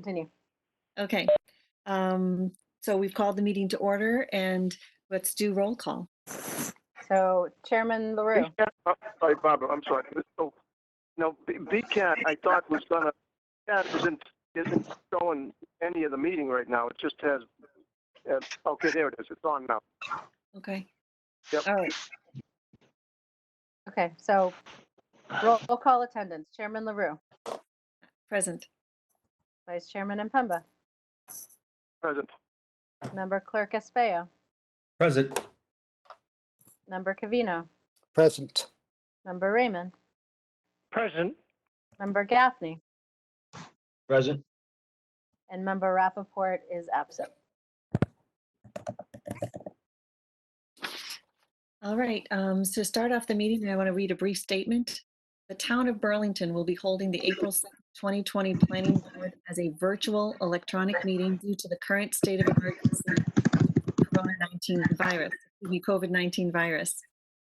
continue. Okay. So we've called the meeting to order and let's do roll call. So Chairman LaRue. Sorry, Barbara, I'm sorry. So, BCAT, I thought was gonna, CAT isn't showing any of the meeting right now. It just has, okay, there it is. It's on now. Okay. Yep. All right. Okay, so roll call attendance. Chairman LaRue. Present. Vice Chairman Impemba. Present. Member Clerk Espayo. Present. Member Cavino. Present. Member Raymond. Present. Member Gaffney. Present. And Member Rappaport is absent. All right. To start off the meeting, I want to read a brief statement. The town of Burlington will be holding the April 2nd, 2020 Planning Board as a virtual electronic meeting due to the current state of emergency COVID-19 virus.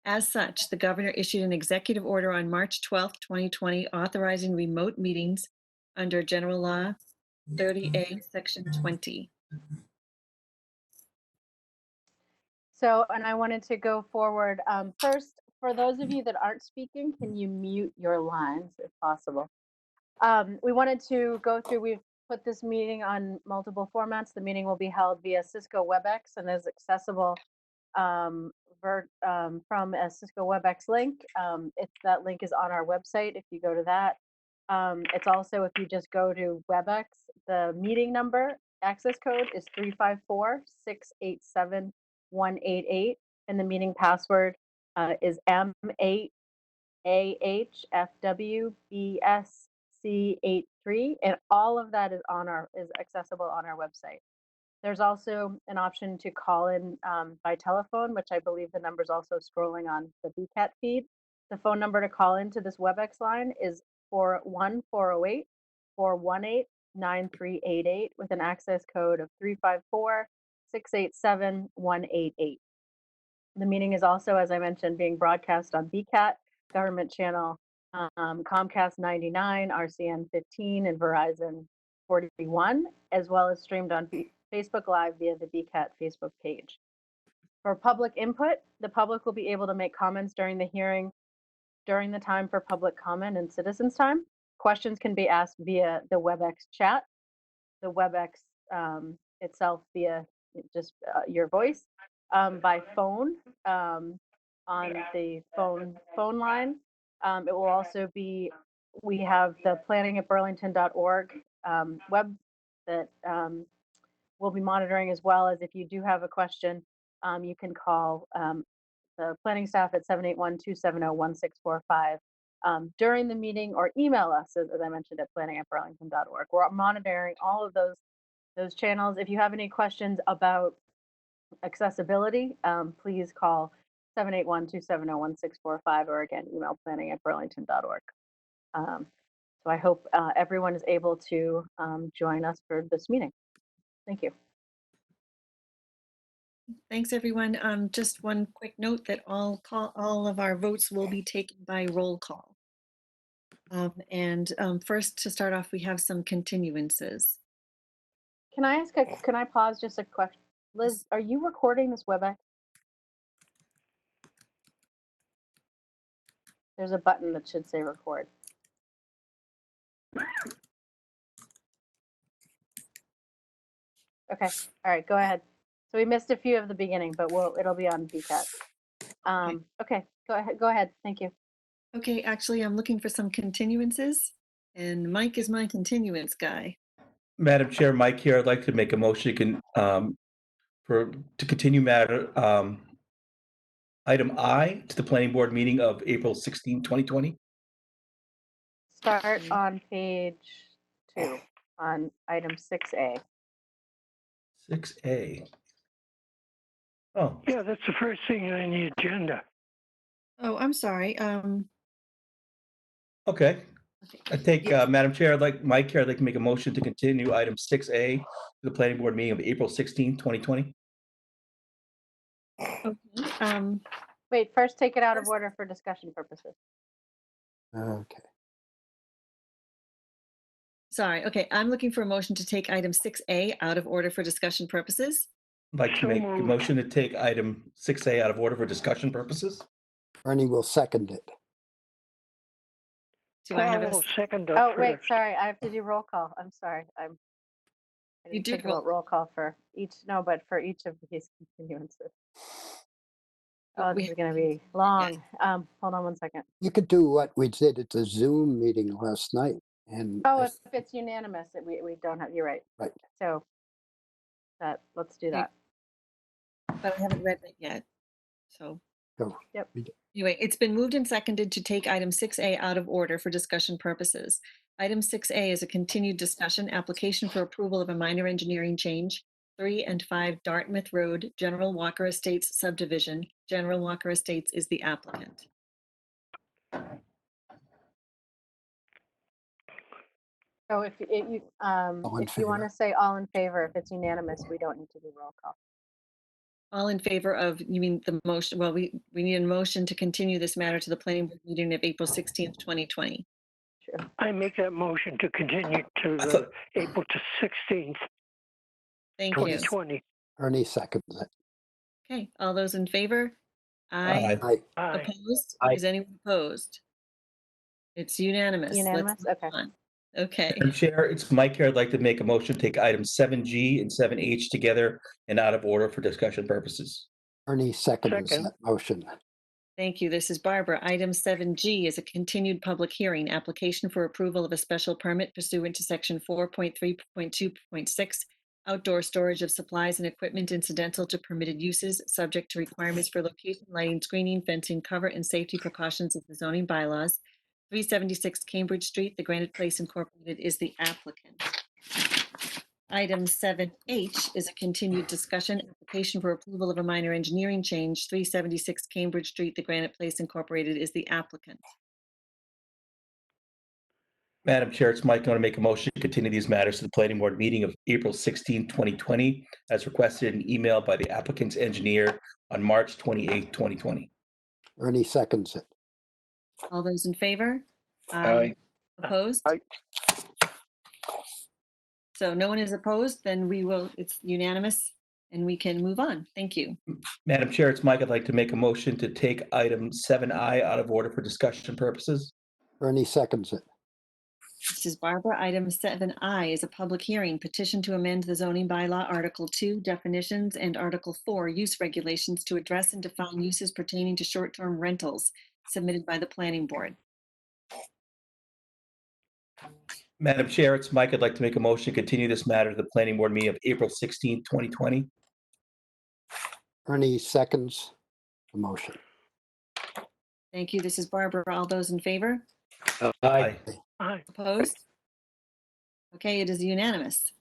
As such, the governor issued an executive order on March 12th, 2020, authorizing remote meetings under General Law 30A, Section 20. So, and I wanted to go forward. First, for those of you that aren't speaking, can you mute your lines if possible? We wanted to go through, we've put this meeting on multiple formats. The meeting will be held via Cisco WebEx and is accessible from a Cisco WebEx link. That link is on our website if you go to that. It's also, if you just go to WebEx, the meeting number, access code is 354-687-188, and the meeting password is M8AHFWBSC83, and all of that is accessible on our website. There's also an option to call in by telephone, which I believe the number is also scrolling on the BCAT feed. The phone number to call into this WebEx line is 41408-418-9388 with an access code of 354-687-188. The meeting is also, as I mentioned, being broadcast on BCAT, government channel Comcast 99, RCN 15, and Verizon 41, as well as streamed on Facebook Live via the BCAT Facebook page. For public input, the public will be able to make comments during the hearing during the time for public comment and citizens time. Questions can be asked via the WebEx chat, the WebEx itself via just your voice, by phone on the phone line. It will also be, we have the planning@burlington.org web that we'll be monitoring, as well as if you do have a question, you can call the planning staff at 781-270-1645 during the meeting, or email us, as I mentioned, at planning@burlington.org. We're monitoring all of those channels. If you have any questions about accessibility, please call 781-270-1645, or again, email planning@burlington.org. So I hope everyone is able to join us for this meeting. Thank you. Thanks, everyone. Just one quick note that all of our votes will be taken by roll call. First, to start off, we have some continuances. Can I pause just a question? Liz, are you recording this WebEx? There's a button that should say record. Okay, all right, go ahead. So we missed a few of the beginning, but it'll be on BCAT. Okay, go ahead, thank you. Okay, actually, I'm looking for some continuances, and Mike is my continuance guy. Madam Chair, Mike here. I'd like to make a motion to continue matter item I to the planning board meeting of April 16, 2020. Start on page 2 on item 6A. 6A. Oh, Yeah, that's the first thing on the agenda. Oh, I'm sorry. okay. Okay. I take, Madam Chair, I'd like to make a motion to continue item 6A to the planning board meeting of April 16, 2020. Okay. Wait, first take it out of order for discussion purposes. Okay. sorry. Okay, I'm looking for a motion to take item 6A out of order for discussion purposes. I'd like to So make a moved. motion to take item 6A out of order for discussion purposes. Ernie will second it. Do I have Paul will a, second Oh, up wait, first. sorry, I have to do roll call. I'm sorry. I You didn't did think about roll call for each, no, but for each of these continuances. Oh, we this is gonna haven't be continued yet. long. Hold on one second. You could do what we did at the Zoom meeting last night. And Oh, if it's unanimous, we don't have, you're right. Right. So let's do Okay. that. But I haven't read it yet. So. Go. Yep. Anyway, it's been moved and seconded to take item 6A out of order for discussion purposes. Item 6A is a continued discussion, application for approval of a minor engineering change, 3 and 5 Dartmouth Road, General Walker Estates subdivision. General Walker Estates is the applicant. So if you want to say all in favor, if it's unanimous, we don't need to do roll call. All in favor of, you mean the motion? Well, we need a motion to continue this matter to the planning board meeting of April 16th, 2020. Sure. I make that motion to continue to I the thought- April to 16th, Thank you. 2020. Ernie seconds it. Okay, all those in favor? Aye. Aye. Aye. Opposed? Aye. Is anyone opposed? It's unanimous. Let's Unanimous? move Okay. on. Okay, Madam Chair, it's Mike here. I'd like to make a motion to take items 7G and 7H together and out of order for discussion purposes. Ernie seconds Second. that motion. thank you. This is Barbara. Item 7G is a continued public hearing, application for approval of a special permit pursuant to section 4.3.2.6, outdoor storage of supplies and equipment incidental to permitted uses, subject to requirements for location, lighting, screening, fencing, cover, and safety precautions of the zoning bylaws. 376 Cambridge Street, the Granite Place Incorporated is the applicant. Item 7H is a continued discussion, application for approval of a minor engineering change, 376 Cambridge Street, the Granite Place Incorporated is the applicant. Madam Chair, it's Mike. I want to make a motion to continue these matters to the planning board meeting of April 16, 2020, as requested in email by the applicant's engineer on March 28, 2020. Ernie seconds it. All those in favor? Aye. Opposed? Aye. So no one is opposed, then it's unanimous and we can move on. Thank you. Madam Chair, it's Mike. I'd like to make a motion to take item 7I out of order for discussion purposes. Ernie seconds it. This is Barbara. Item 7I is a public hearing, petition to amend the zoning bylaw, Article 2, definitions, and Article 4, use regulations to address and define uses pertaining to short-term rentals, submitted by the planning board. Madam Chair, it's Mike. I'd like to make a motion to continue this matter to the planning board meeting of April 16, 2020. Ernie seconds the motion. Thank you. This is Barbara. All those in favor? Aye. Aye. Opposed? Okay, it is unanimous.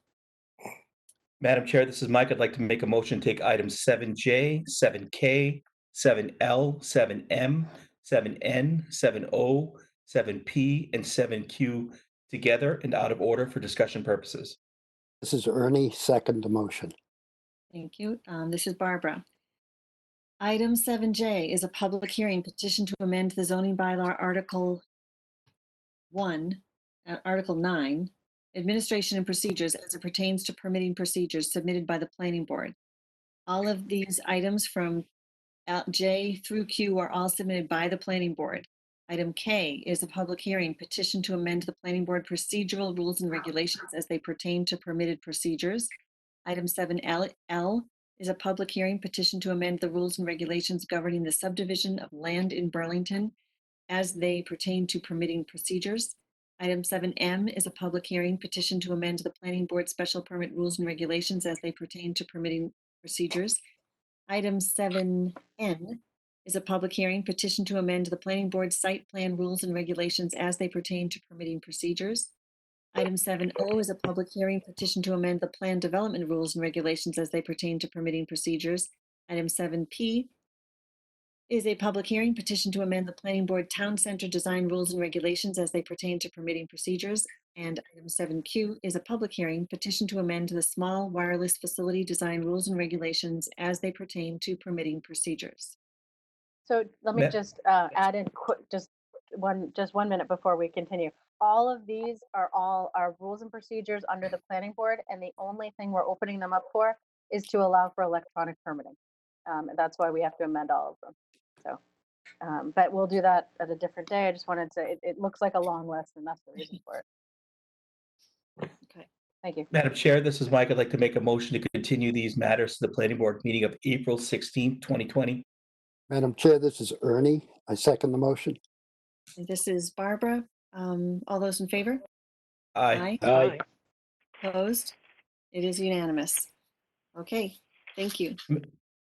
Madam Chair, this is Mike. I'd like to make a motion to take items 7J, 7K, 7L, 7M, 7N, 7O, 7P, and 7Q together and out of order for discussion purposes. This is Ernie second the motion. Thank you. This is Barbara. Item 7J is a public hearing, petition to amend the zoning bylaw, Article 1, Article 9, administration and procedures as it pertains to permitting procedures submitted by the planning board. All of these items from J through Q are all submitted by the planning board. Item K is a public hearing, petition to amend the planning board procedural rules and regulations as they pertain to permitted procedures. Item 7L is a public hearing, petition to amend the rules and regulations governing the subdivision of land in Burlington as they pertain to permitting procedures. Item 7M is a public hearing, petition to amend the planning board special permit rules and regulations as they pertain to permitting procedures. Item 7N is a public hearing, petition to amend the planning board site plan rules and regulations as they pertain to permitting procedures. Item 7O is a public hearing, petition to amend the plan development rules and regulations as they pertain to permitting procedures. Item 7P is a public hearing, petition to amend the planning board town center design rules and regulations as they pertain to permitting procedures. And item 7Q is a public hearing, petition to amend the small wireless facility design rules and regulations as they pertain to permitting procedures. So let me Ma- just add in quick, just 1 minute before we continue. all of these are all our rules and procedures under the planning board, and the only thing we're opening them up for is to allow for electronic permitting. And that's why we have to amend all of them. So, but we'll do that at a different day. I just wanted to, it looks like a long list, and that's the reason for it. Okay. Thank you. Madam Chair, this is Mike. I'd like to make a motion to continue these matters to the planning board meeting of April 16th, 2020. Madam Chair, this is Ernie. I second the motion. And this is Barbara. All those in favor? Aye. Aye. Opposed? It is unanimous. Okay, thank you.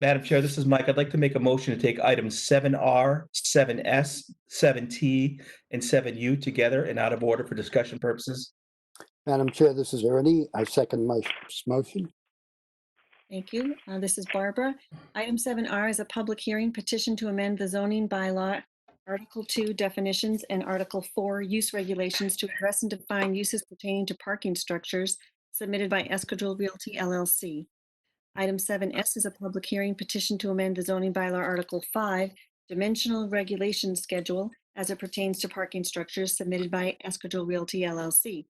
Madam Chair, this is Mike. I'd like to make a motion to take items 7R, 7S, 7T, and 7U together and out of order for discussion purposes. Madam Chair, this is Ernie. I second my motion. Thank you. This is Barbara. Item 7R is a public hearing petition to amend the zoning bylaw, Article 2 definitions and Article 4 use regulations to address and define uses pertaining to parking structures submitted by Esquadrille Realty LLC. Item 7S is a public hearing petition to amend the zoning bylaw Article 5 dimensional regulation schedule as it pertains to parking structures submitted by Esquadrille Realty LLC.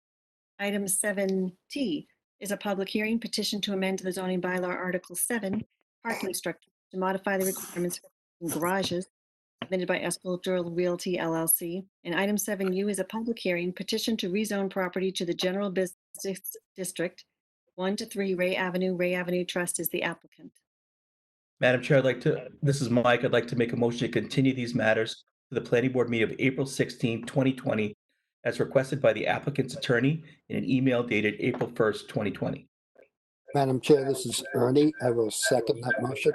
Item 7T is a public hearing petition to amend the zoning bylaw Article 7 parking structure to modify the requirements for garages submitted by Esquadrille Realty LLC. And item 7U is a public hearing petition to rezone property to the general business district 1 to 3 Ray Avenue. Ray Avenue Trust is the applicant. Madam Chair, this is Mike. I'd like to make a motion to continue these matters to the planning board meeting of April 16th, 2020, as requested by the applicant's attorney in an email dated April 1st, 2020. Madam Chair, this is Ernie. I will second that motion.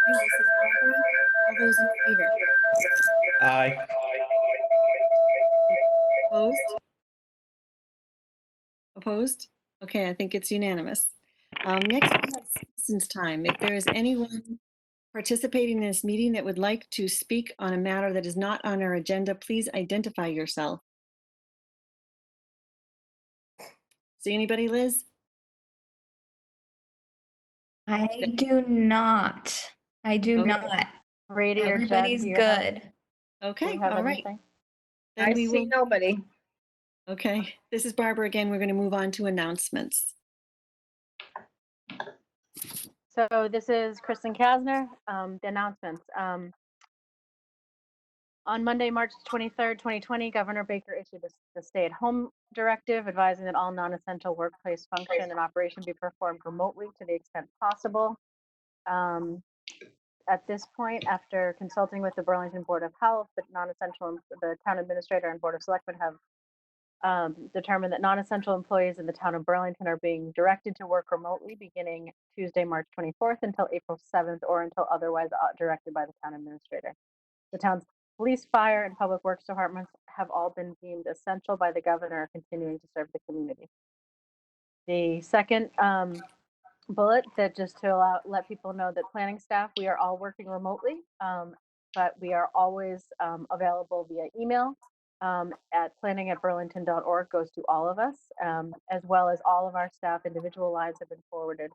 This is Barbara. All those in favor? Aye. Opposed? Opposed? Okay, I think it's unanimous. Next, we have citizens' time. If there is anyone participating in this meeting that would like to speak on a matter that is not on our agenda, please identify yourself. See anybody, Liz? I do not. I do Okay. not. Brady or Jen, Everybody's do you have- good. do Okay, you have all right. anything? Then I we see will. nobody. Okay, this is Barbara again. We're going to move on to announcements. So this is Kristen Kkassner, the announcements. On Monday, March 23rd, 2020, Governor Baker issued the stay-at-home directive advising that all non-essential workplace function and operation be performed remotely to the extent possible. At this point, after consulting with the Burlington Board of Health, the town administrator and Board of Selectmen have determined that non-essential employees in the town of Burlington are being directed to work remotely beginning Tuesday, March 24th until April 7th or until otherwise directed by the town administrator. The town's police, fire, and public works departments have all been deemed essential by the governor, continuing to serve the community. The second bullet, that just to let people know that planning staff, we are all working remotely, but we are always available via email at planning@burlington.org, goes to all of us, as well as all of our staff individual lines have been forwarded,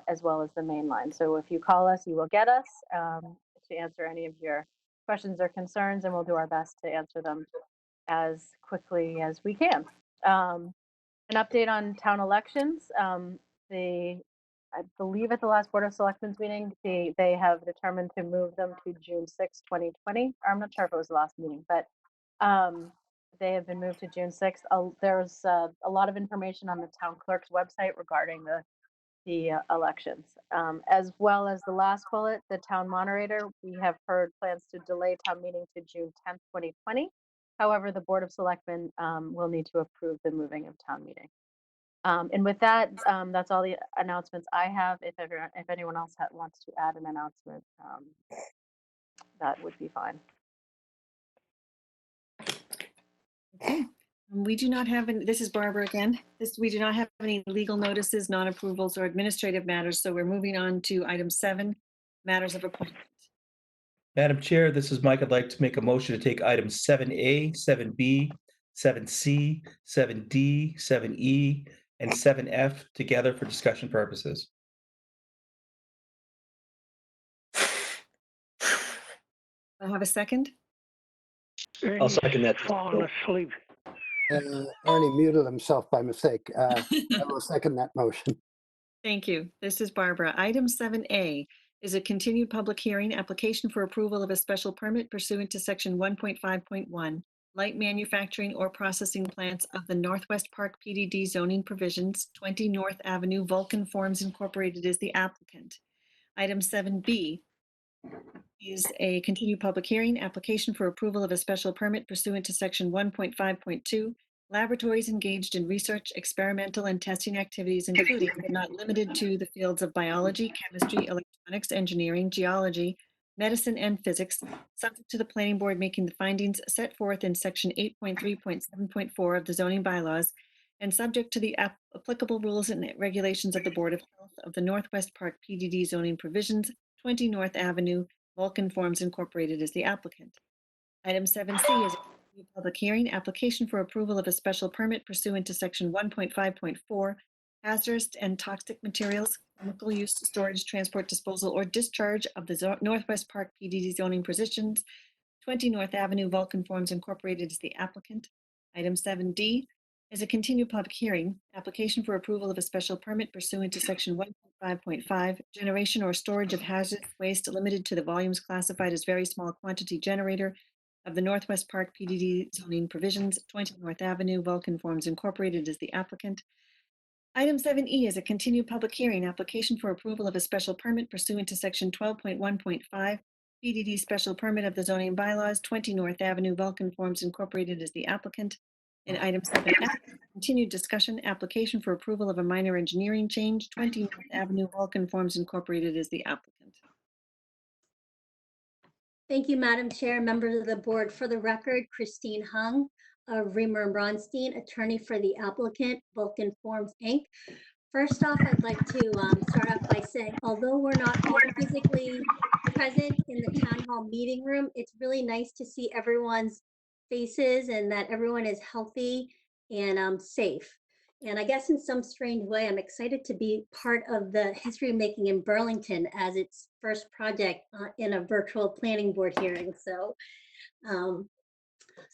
as well as the main line. So if you call us, you will get us to answer any of your questions or concerns, and we'll do our best to answer them as quickly as we can. An update on town elections. I believe at the last Board of Selectmen's meeting, they have determined to move them to June 6, 2020. I'm not sure if it was the last meeting, but they have been moved to June 6th. There's a lot of information on the town clerk's website regarding the elections, as well as the last bullet, the town moderator. We have heard plans to delay town meeting to June 10th, 2020. However, the Board of Selectmen will need to approve the moving of town meeting. And with that, that's all the announcements I have. If anyone else wants to add an announcement, that would be fine. Okay. We do not have any, this is Barbara again. We do not have any legal notices, non-approvals, or administrative matters, so we're moving on to item 7, matters of appointment. Madam Chair, this is Mike. I'd like to make a motion to take items 7A, 7B, 7C, 7D, 7E, and 7F together for discussion purposes. I have a second. I'll second that. Falling asleep. Ernie muted himself by mistake. I will second that motion. Thank you. This is Barbara. Item 7A is a continued public hearing application for approval of a special permit pursuant to section 1.5.1, light manufacturing or processing plants of the Northwest Park PDD zoning provisions, 20 North Avenue, Vulcan Forms Incorporated is the applicant. Item 7B is a continued public hearing application for approval of a special permit pursuant to section 1.5.2, laboratories engaged in research, experimental, and testing activities, including but not limited to the fields of biology, chemistry, electronics, engineering, geology, medicine, and physics, subject to the planning board making the findings set forth in section 8.3.7.4 of the zoning bylaws, and subject to the applicable rules and regulations of the Board of Health of the Northwest Park PDD zoning provisions, 20 North Avenue, Vulcan Forms Incorporated is the applicant. Item 7C is a public hearing application for approval of a special permit pursuant to section 1.5.4, hazardous and toxic materials, chemical use, storage, transport, disposal, or discharge of the Northwest Park PDD zoning provisions, 20 North Avenue, Vulcan Forms Incorporated is the applicant. Item 7D is a continued public hearing application for approval of a special permit pursuant to section 1.5.5, generation or storage of hazardous waste limited to the volumes classified as very small quantity generator of the Northwest Park PDD zoning provisions, 20 North Avenue, Vulcan Forms Incorporated is the applicant. Item 7E is a continued public hearing application for approval of a special permit pursuant to section 12.1.5, PDD special permit of the zoning bylaws, 20 North Avenue, Vulcan Forms Incorporated is the applicant. And item 7F, continued discussion, application for approval of a minor engineering change, 20 North Avenue, Vulcan Forms Incorporated is the applicant. Thank you, Madam Chair, members of the board. For the record, Christine Hung of Reamer and Bronstein, attorney for the applicant, Vulcan Forms, Inc. First off, I'd like to start off by saying, although we're not all physically present in the town hall meeting room, it's really nice to see everyone's faces and that everyone is healthy and safe. And I guess in some strange way, I'm excited to be part of the history making in Burlington as its first project in a virtual planning board hearing. So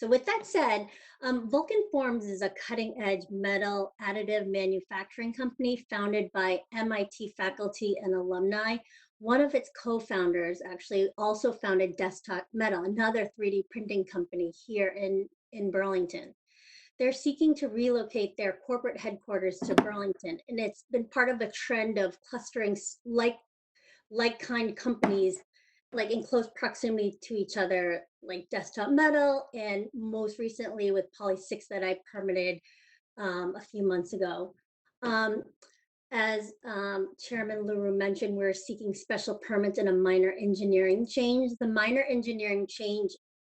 with that said, Vulcan Forms is a cutting edge metal additive manufacturing company founded by MIT faculty and alumni. One of its co-founders actually also founded Desktop Metal, another 3D printing company here in Burlington. They're seeking to relocate their corporate headquarters to Burlington, and it's been part of a trend of clustering like-kind companies like in close proximity to each other, like Desktop Metal, and most recently with Poly6 that I permitted a few months ago. As Chairman LaRue mentioned, we're seeking special permits and a minor engineering change. The minor engineering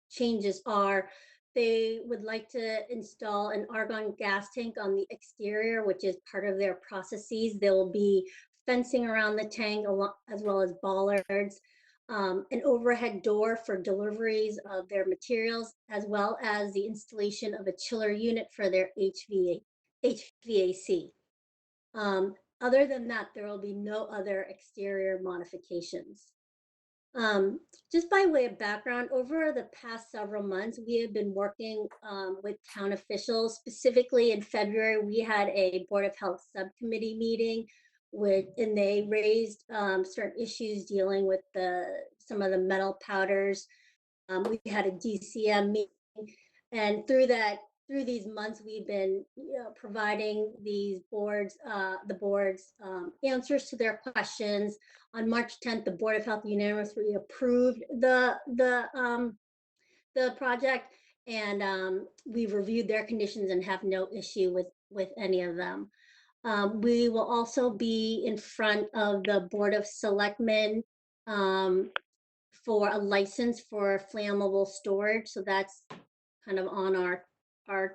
changes are they would like to install an argon gas tank on the exterior, which is part of their processes. There will be fencing around the tank as well as bollards, an overhead door for deliveries of their materials, as well as the installation of a chiller unit for their HVAC. Other than that, there will be no other exterior modifications. Just by way of background, over the past several months, we have been working with town officials. Specifically in February, we had a Board of Health subcommittee meeting and they raised certain issues dealing with some of the metal powders. We had a DCM meeting, and through these months, we've been providing the board's answers to their questions. On March 10th, the Board of Health unanimously approved the project, and we've reviewed their conditions and have no issue with any of them. We will also be in front of the Board of Selectmen for a license for flammable storage. So that's kind of on our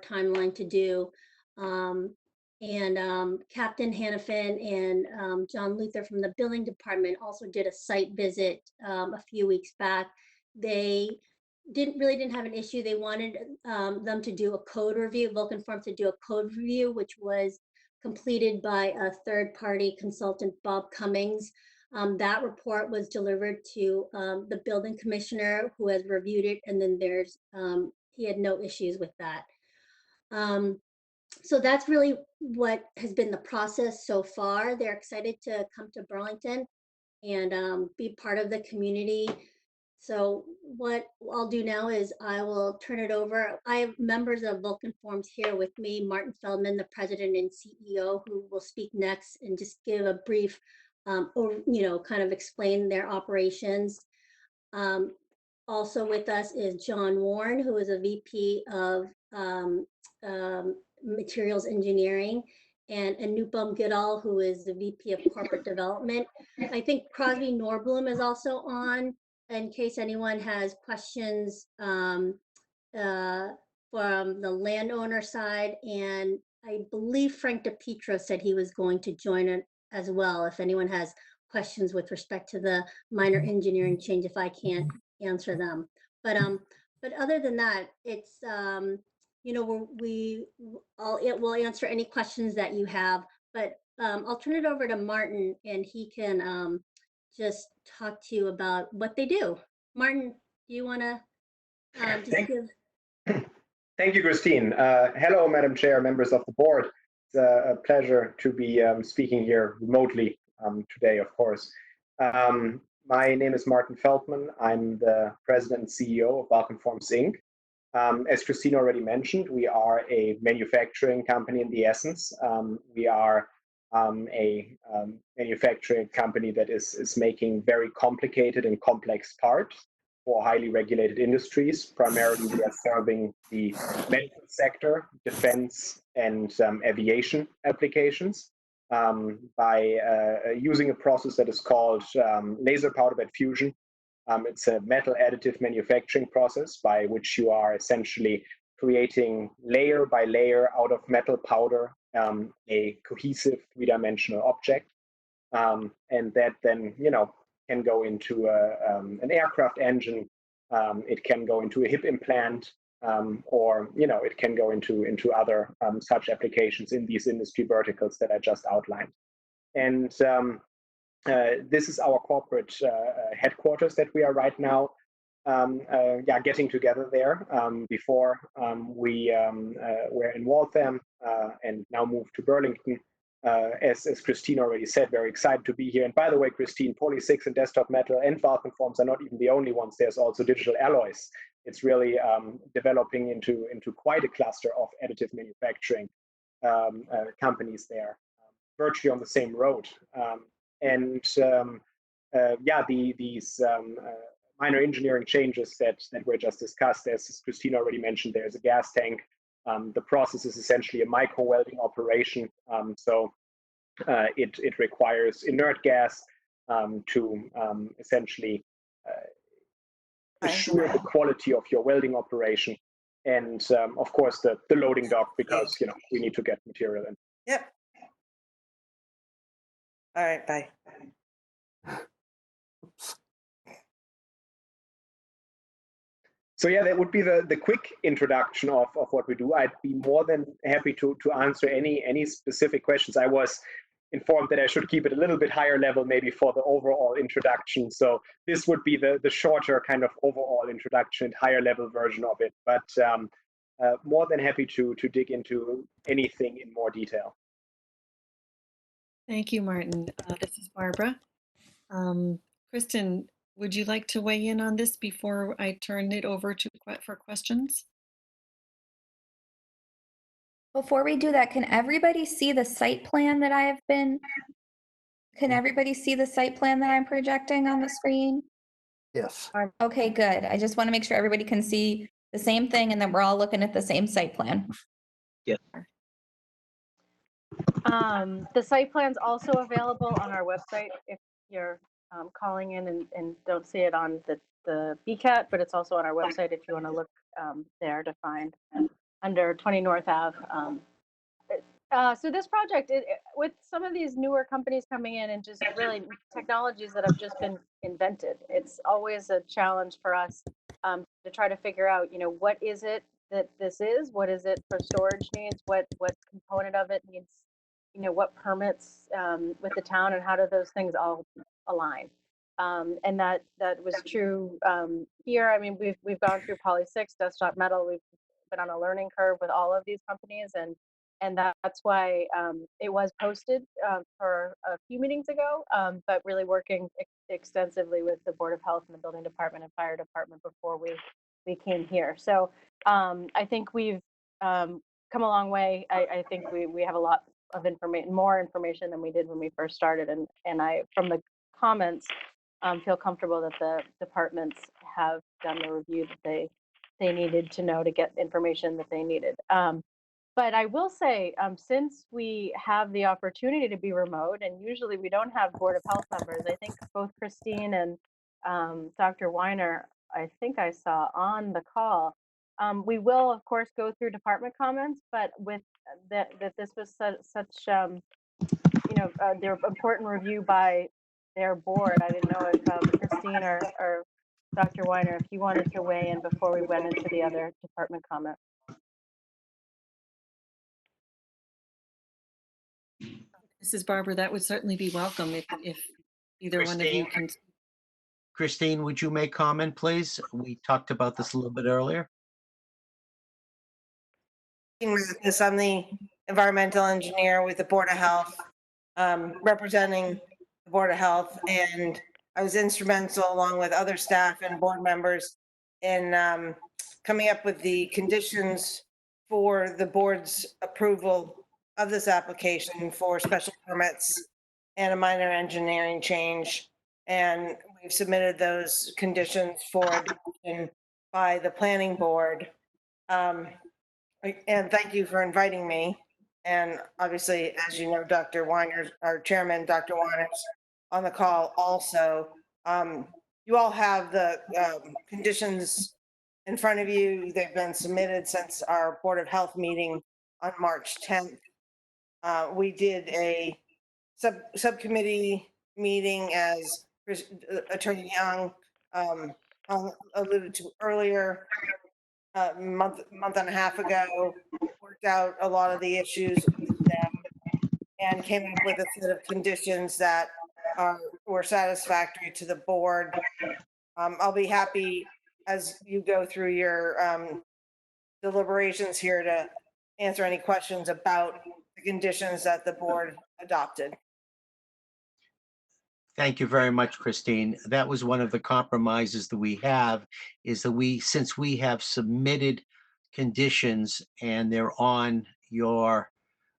timeline to do. Captain Hannafin and John Luther from the building department also did a site visit a few weeks back. They didn't have an issue. They wanted them to do a code review, Vulcan Forms to do a code review, which was completed by a third-party consultant, Bob Cummings. That report was delivered to the building commissioner, who has reviewed it, and then there's he had no issues with that. So that's really what has been the process so far. They're excited to come to Burlington and be part of the community. So what I'll do now is I will turn it over. I have members of Vulcan Forms here with me, Martin Feldman, the president and CEO, who will speak next and just give a brief, kind of explain their operations. Also with us is John Warren, who is a VP of Materials Engineering, and Anupam Goodall, who is the VP of Corporate Development. I think Crosby Norblum is also on in case anyone has questions from the landowner side. And I believe Frank DePietro said he was going to join it as well, if anyone has questions with respect to the minor engineering change, if I can't answer them. But other than that, it's we'll answer any questions that you have. But I'll turn it over to Martin, and he can just talk to you about what they do. Martin, do you want to just give? Thank you, Christine. Hello, Madam Chair, members of the board. It's a pleasure to be speaking here remotely today, of course. My name is Martin Feldman. I'm the president and CEO of Vulcan Forms, Inc. As Christine already mentioned, we are a manufacturing company in the essence. We are a manufacturing company that is making very complicated and complex parts for highly regulated industries. Primarily, we are serving the medical sector, defense, and aviation applications by using a process that is called laser powder bed fusion. It's a metal additive manufacturing process by which you are essentially creating layer by layer out of metal powder a cohesive three-dimensional object. And that then, can go into an aircraft engine. It can go into a hip implant, or it can go into other such applications in these industry verticals that I just outlined. And this is our corporate headquarters that we are right now getting together there. Before we were in Waltham and now moved to Burlington. As Christine already said, very excited to be here. And by the way, Christine, Poly 6 and Desktop Metal and Vulcan Forms are not even the only ones. There's also Digital Alloys. It's really developing into quite a cluster of additive manufacturing companies there, virtually on the same road. These minor engineering changes that were just discussed, as Christine already mentioned, there's a gas tank. The process is essentially a micro welding operation. It requires inert gas to essentially assure the quality of your welding operation. And of course, the loading dock, because we need to get material in. Yep. All right, bye. So yeah, that would be the quick introduction of what we do. I'd be more than happy to answer any specific questions. I was informed that I should keep it a little bit higher level, maybe for the overall introduction. So this would be the shorter kind of overall introduction, higher level version of it. But more than happy to dig into anything in more detail. Thank you, Martin. This is Barbara. Kristen, would you like to weigh in on this before I turn it over for questions? Before we do that, can everybody see the site plan that can everybody see the site plan that I'm projecting on the screen? Yes. Okay, good. I just want to make sure everybody can see the same thing and that we're all looking at the same site plan. Yes. The site plan's also available on our website if you're calling in and don't see it on the BCAT, but it's also on our website if you want to look there to find under 20 North Ave. So this project, with some of these newer companies coming in and just really technologies that have just been invented, it's always a challenge for us to try to figure out, what is it that this is? What is it for storage needs? What component of it needs, what permits with the town, and how do those things all align? And that was true here. I mean, we've gone through Poly 6, Desktop Metal. We've been on a learning curve with all of these companies, and that's why it was posted for a few meetings ago, but really working extensively with the Board of Health and the Building Department and Fire Department before we came here. So I think we've come a long way. I think we have a lot of information, more information than we did when we first started, and I, from the comments, feel comfortable that the departments have done the review that they needed to know to get information that they needed. But I will say, since we have the opportunity to be remote, and usually we don't have Board of Health members, I think both Christine and Dr. Weiner, I think I saw on the call, we will of course go through department comments, but with that this was such their important review by their board. I didn't know if Christine or Dr. Weiner, if you wanted to weigh in before we went into the other department comment. This is Barbara. That would certainly be welcome if either one of you can. Christine, would you make comment, please? We talked about this a little bit earlier. I'm the environmental engineer with the Board of Health, representing the Board of Health, and I was instrumental, along with other staff and board members, in coming up with the conditions for the board's approval of this application for special permits and a minor engineering change. And we've submitted those conditions for adoption by the planning board. And thank you for inviting me. And obviously, as you know, Dr. Weiner, our chairman, Dr. Weiner's on the call also. You all have the conditions in front of you. They've been submitted since our Board of Health meeting on March 10th. We did a subcommittee meeting, as Attorney Young alluded to earlier, month and a half ago, worked out a lot of the issues with them and came up with a set of conditions that were satisfactory to the board. I'll be happy as you go through your deliberations here to answer any questions about the conditions that the board adopted. Thank you very much, Christine. That was one of the compromises that we have, is that since we have submitted conditions and they're on your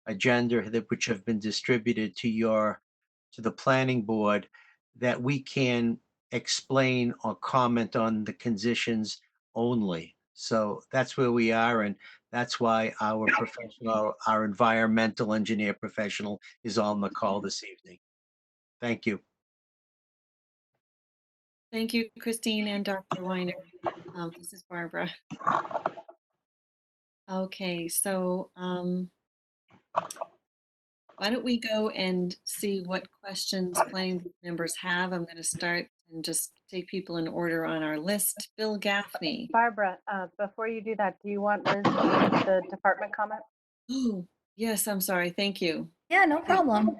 agenda, which have been distributed to the planning board, that we can explain or comment on the conditions only. So that's where we are, and that's why our professional, our environmental engineer professional, is on the call this evening. Thank you. Thank you, Christine and Dr. Weiner. This is Barbara. Okay, so why don't we go and see what questions planning members have? I'm going to start and just take people in order on our list. Bill Gaffney. Barbara, before you do that, do you want Liz to read the department comment? Oh, yes, I'm sorry. Thank you. Yeah, no problem.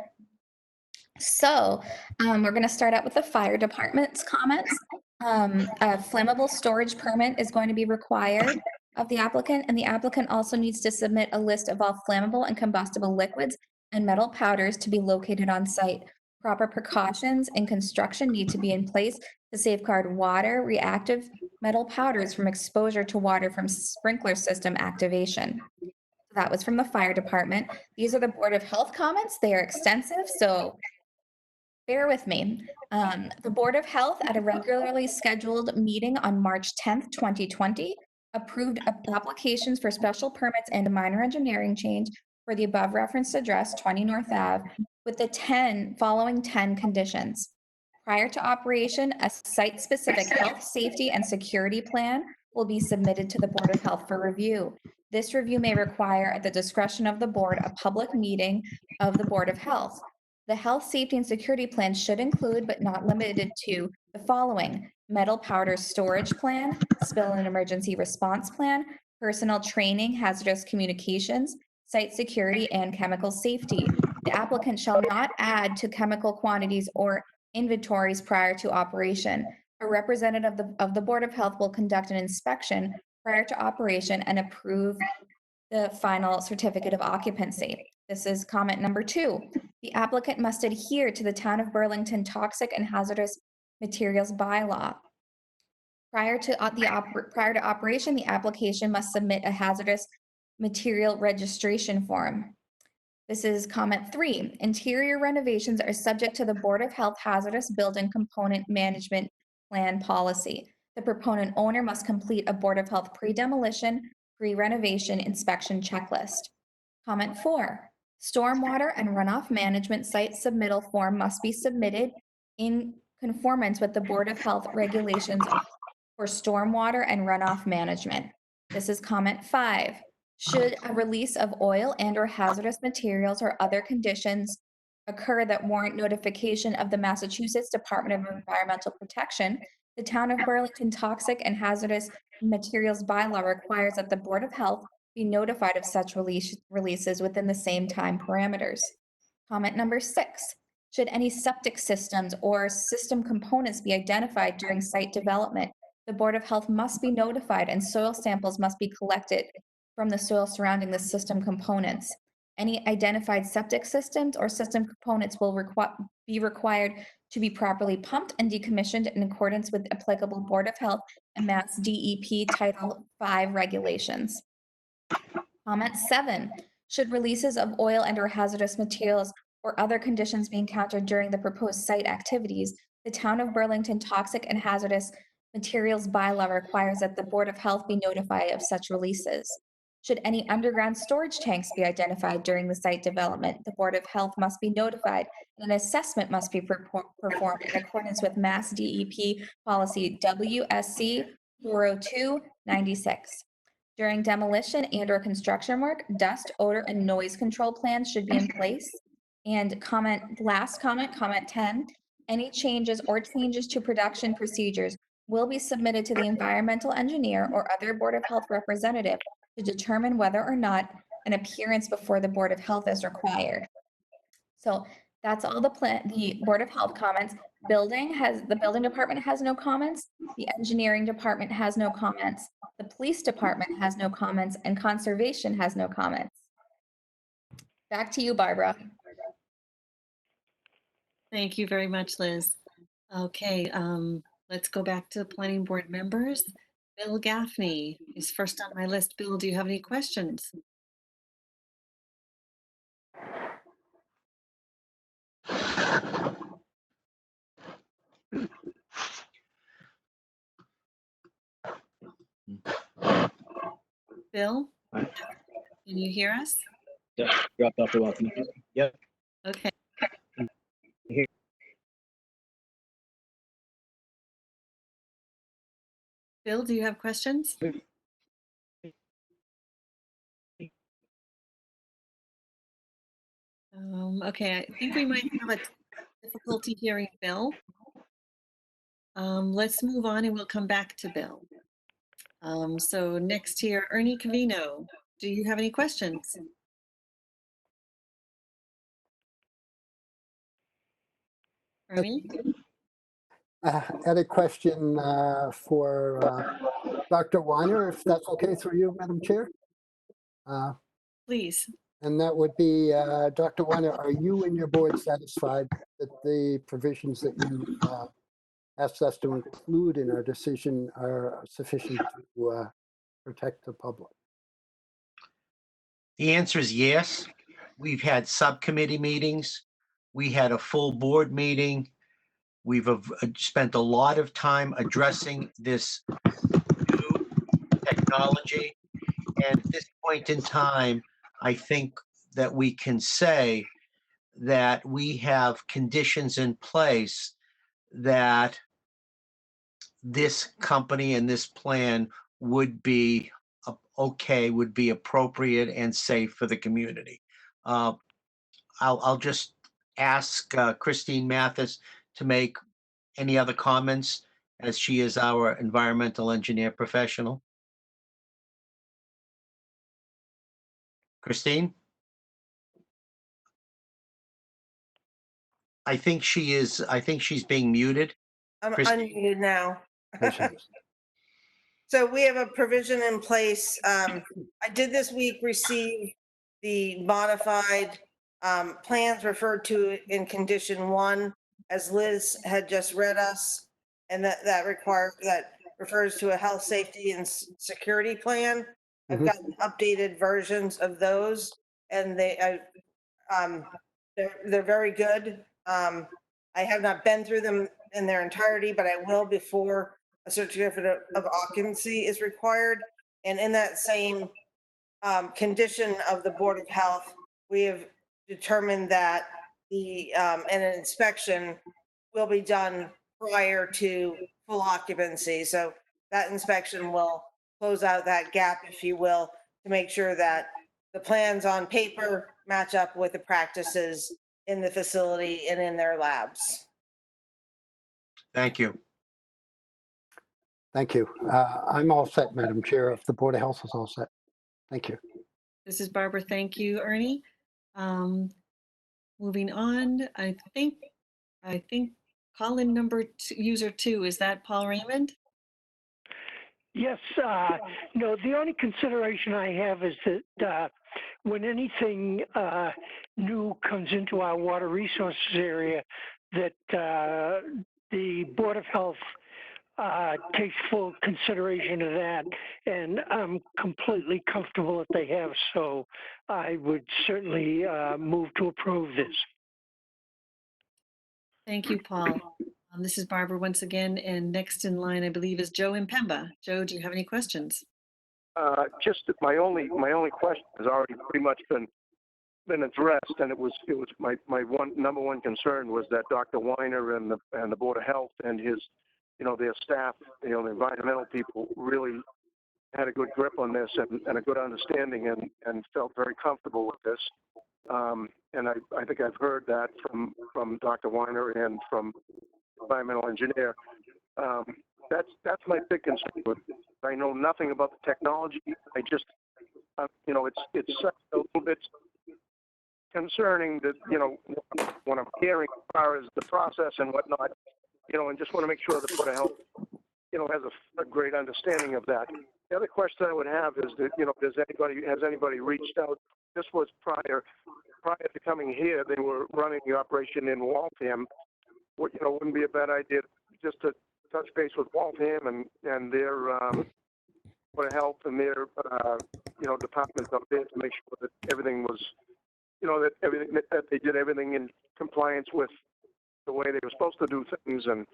So we're going to start out with the fire department's comments. A flammable storage permit is going to be required of the applicant, and the applicant also needs to submit a list of all flammable and combustible liquids and metal powders to be located on site. Proper precautions in construction need to be in place to safeguard water, reactive metal powders from exposure to water from sprinkler system activation. That was from the fire department. These are the Board of Health comments. They are extensive, so bear with me. The Board of Health, at a regularly scheduled meeting on March 10th, 2020, approved applications for special permits and a minor engineering change for the above referenced address, 20 North Ave, with the following 10 conditions. Prior to operation, a site-specific health, safety, and security plan will be submitted to the Board of Health for review. This review may require, at the discretion of the board, a public meeting of the Board of Health. The health, safety, and security plan should include, but not limited to, the following: metal powder storage plan, spill and emergency response plan, personnel training, hazardous communications, site security, and chemical safety. The applicant shall not add to chemical quantities or inventories prior to operation. A representative of the Board of Health will conduct an inspection prior to operation and approve the final certificate of occupancy. This is comment number 2. The applicant must adhere to the Town of Burlington Toxic and Hazardous Materials Bylaw. Prior to operation, the application must submit a hazardous material registration form. This is comment 3. Interior renovations are subject to the Board of Health Hazardous Building Component Management Plan policy. The proponent owner must complete a Board of Health pre-demolition, pre-renovation inspection checklist. Comment 4. Stormwater and runoff management site submittal form must be submitted in conformance with the Board of Health regulations for stormwater and runoff management. This is comment 5. Should a release of oil and/or hazardous materials or other conditions occur that warrant notification of the Massachusetts Department of Environmental Protection, the Town of Burlington Toxic and Hazardous Materials Bylaw requires that the Board of Health be notified of such releases within the same time parameters. Comment number 6. Should any septic systems or system components be identified during site development, the Board of Health must be notified and soil samples must be collected from the soil surrounding the system components. Any identified septic systems or system components will be required to be properly pumped and decommissioned in accordance with applicable Board of Health and Mass DEP Title V regulations. Comment 7. Should releases of oil and/or hazardous materials or other conditions be encountered during the proposed site activities, the Town of Burlington Toxic and Hazardous Materials Bylaw requires that the Board of Health be notified of such releases. Should any underground storage tanks be identified during the site development, the Board of Health must be notified and an assessment must be performed in accordance with Mass DEP Policy WSC 40296. During demolition and/or construction work, dust, odor, and noise control plans should be in place. And last comment 10, any changes to production procedures will be submitted to the environmental engineer or other Board of Health representative to determine whether or not an appearance before the Board of Health is required. So that's all the Board of Health comments. The building department has no comments. The engineering department has no comments. The police department has no comments, and conservation has no comments. Back to you, Barbara. Thank you very much, Liz. Okay, let's go back to the planning board members. Bill Gaffney is first on my list. Bill, do you have any questions? Bill, can you hear us? Yeah, dropped off a while. Yep. Okay. Bill, do you have questions? Okay, I think we might have a difficulty hearing Bill. Let's move on and we'll come back to Bill. So next here, Ernie Cavino, do you have any questions? Ernie? I had a question for Dr. Weiner, if that's okay through you, Madam Chair. Please. And that would be, Dr. Weiner, are you and your board satisfied that the provisions that you asked us to include in our decision are sufficient to protect the public? The answer is yes. We've had subcommittee meetings. We had a full board meeting. We've spent a lot of time addressing this new technology. And at this point in time, I think that we can say that we have conditions in place that this company and this plan would be okay, would be appropriate and safe for the community. I'll just ask Christine Mathis to make any other comments, as she is our environmental engineer professional. Christine? I think she's being muted. I'm Christine? unmuted now. There she is. So we have a provision in place. I did this week receive the modified plans referred to in condition 1, as Liz had just read us. And that refers to a health, safety, and security plan. I've Mhm. gotten updated versions of those, and they're very good. I have not been through them in their entirety, but I will before a certificate of occupancy is required. And in that same condition of the Board of Health, we have determined that an inspection will be done prior to full occupancy. So that inspection will close out that gap, if you will, to make sure that the plans on paper match up with the practices in the facility and in their labs. Thank you. Thank you. I'm all set, Madam Chair, if the Board of Health is all set. Thank you. This is Barbara. Thank you, Ernie. Moving on, I think call-in number user 2, is that Paul Raymond? Yes, no, the only consideration I have is that when anything new comes into our water resources area, that the Board of Health takes full consideration of that, and I'm completely comfortable that they have, so I would certainly move to approve this. Thank you, Paul. This is Barbara once again, and next in line, I believe, is Joe Impemba. Joe, do you have any questions? Just my only question has already pretty much been addressed, and it was my number one concern was that Dr. Weiner and the Board of Health and his, their staff, the environmental people really had a good grip on this and a good understanding and felt very comfortable with this. And I think I've heard that from Dr. Weiner and from the environmental engineer. That's my big concern with it. I know nothing about the technology. I just, it's such a little bit concerning that, when I'm hearing as far as the process and whatnot, and just want to make sure the Board of Health, has a great understanding of that. The other question I would have is that, has anybody reached out? This was prior to coming here, they were running the operation in Waltham. Wouldn't be a bad idea just to touch base with Waltham and their Board of Health and their departments up there to make sure that everything was, that they did everything in compliance with the way they were supposed to do things, and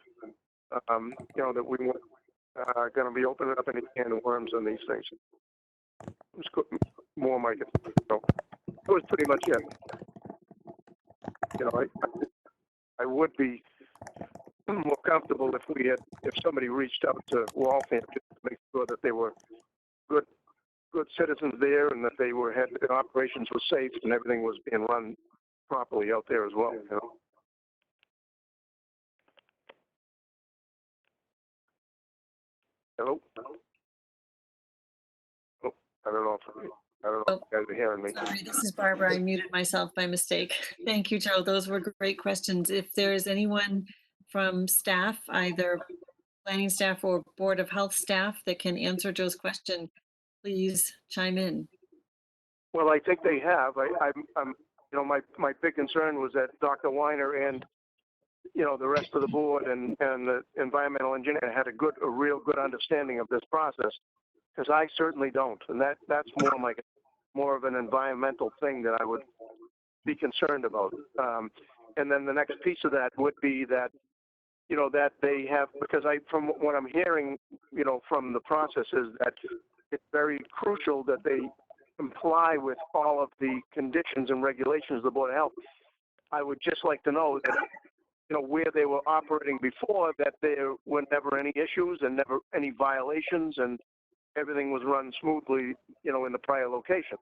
that we weren't going to be opening up any can of worms on these things. It was more my concern. So that was pretty much it. I would be more comfortable if somebody reached out to Waltham to make sure that they were good citizens there and that their operations were safe and everything was being run properly out there as well. Hello? Oh, I don't know if you guys are hearing me. Sorry, this is Barbara. I muted myself by mistake. Thank you, Joe. Those were great questions. If there is anyone from staff, either planning staff or Board of Health staff, that can answer Joe's question, please chime in. Well, I think they have. My big concern was that Dr. Weiner and the rest of the board and the environmental engineer had a real good understanding of this process, because I certainly don't, and that's more of an environmental thing that I would be concerned about. And then the next piece of that would be that that they have, because from what I'm hearing from the process is that it's very crucial that they comply with all of the conditions and regulations of the Board of Health. I would just like to know that where they were operating before, that there were never any issues and never any violations, and everything was run smoothly, in the prior location.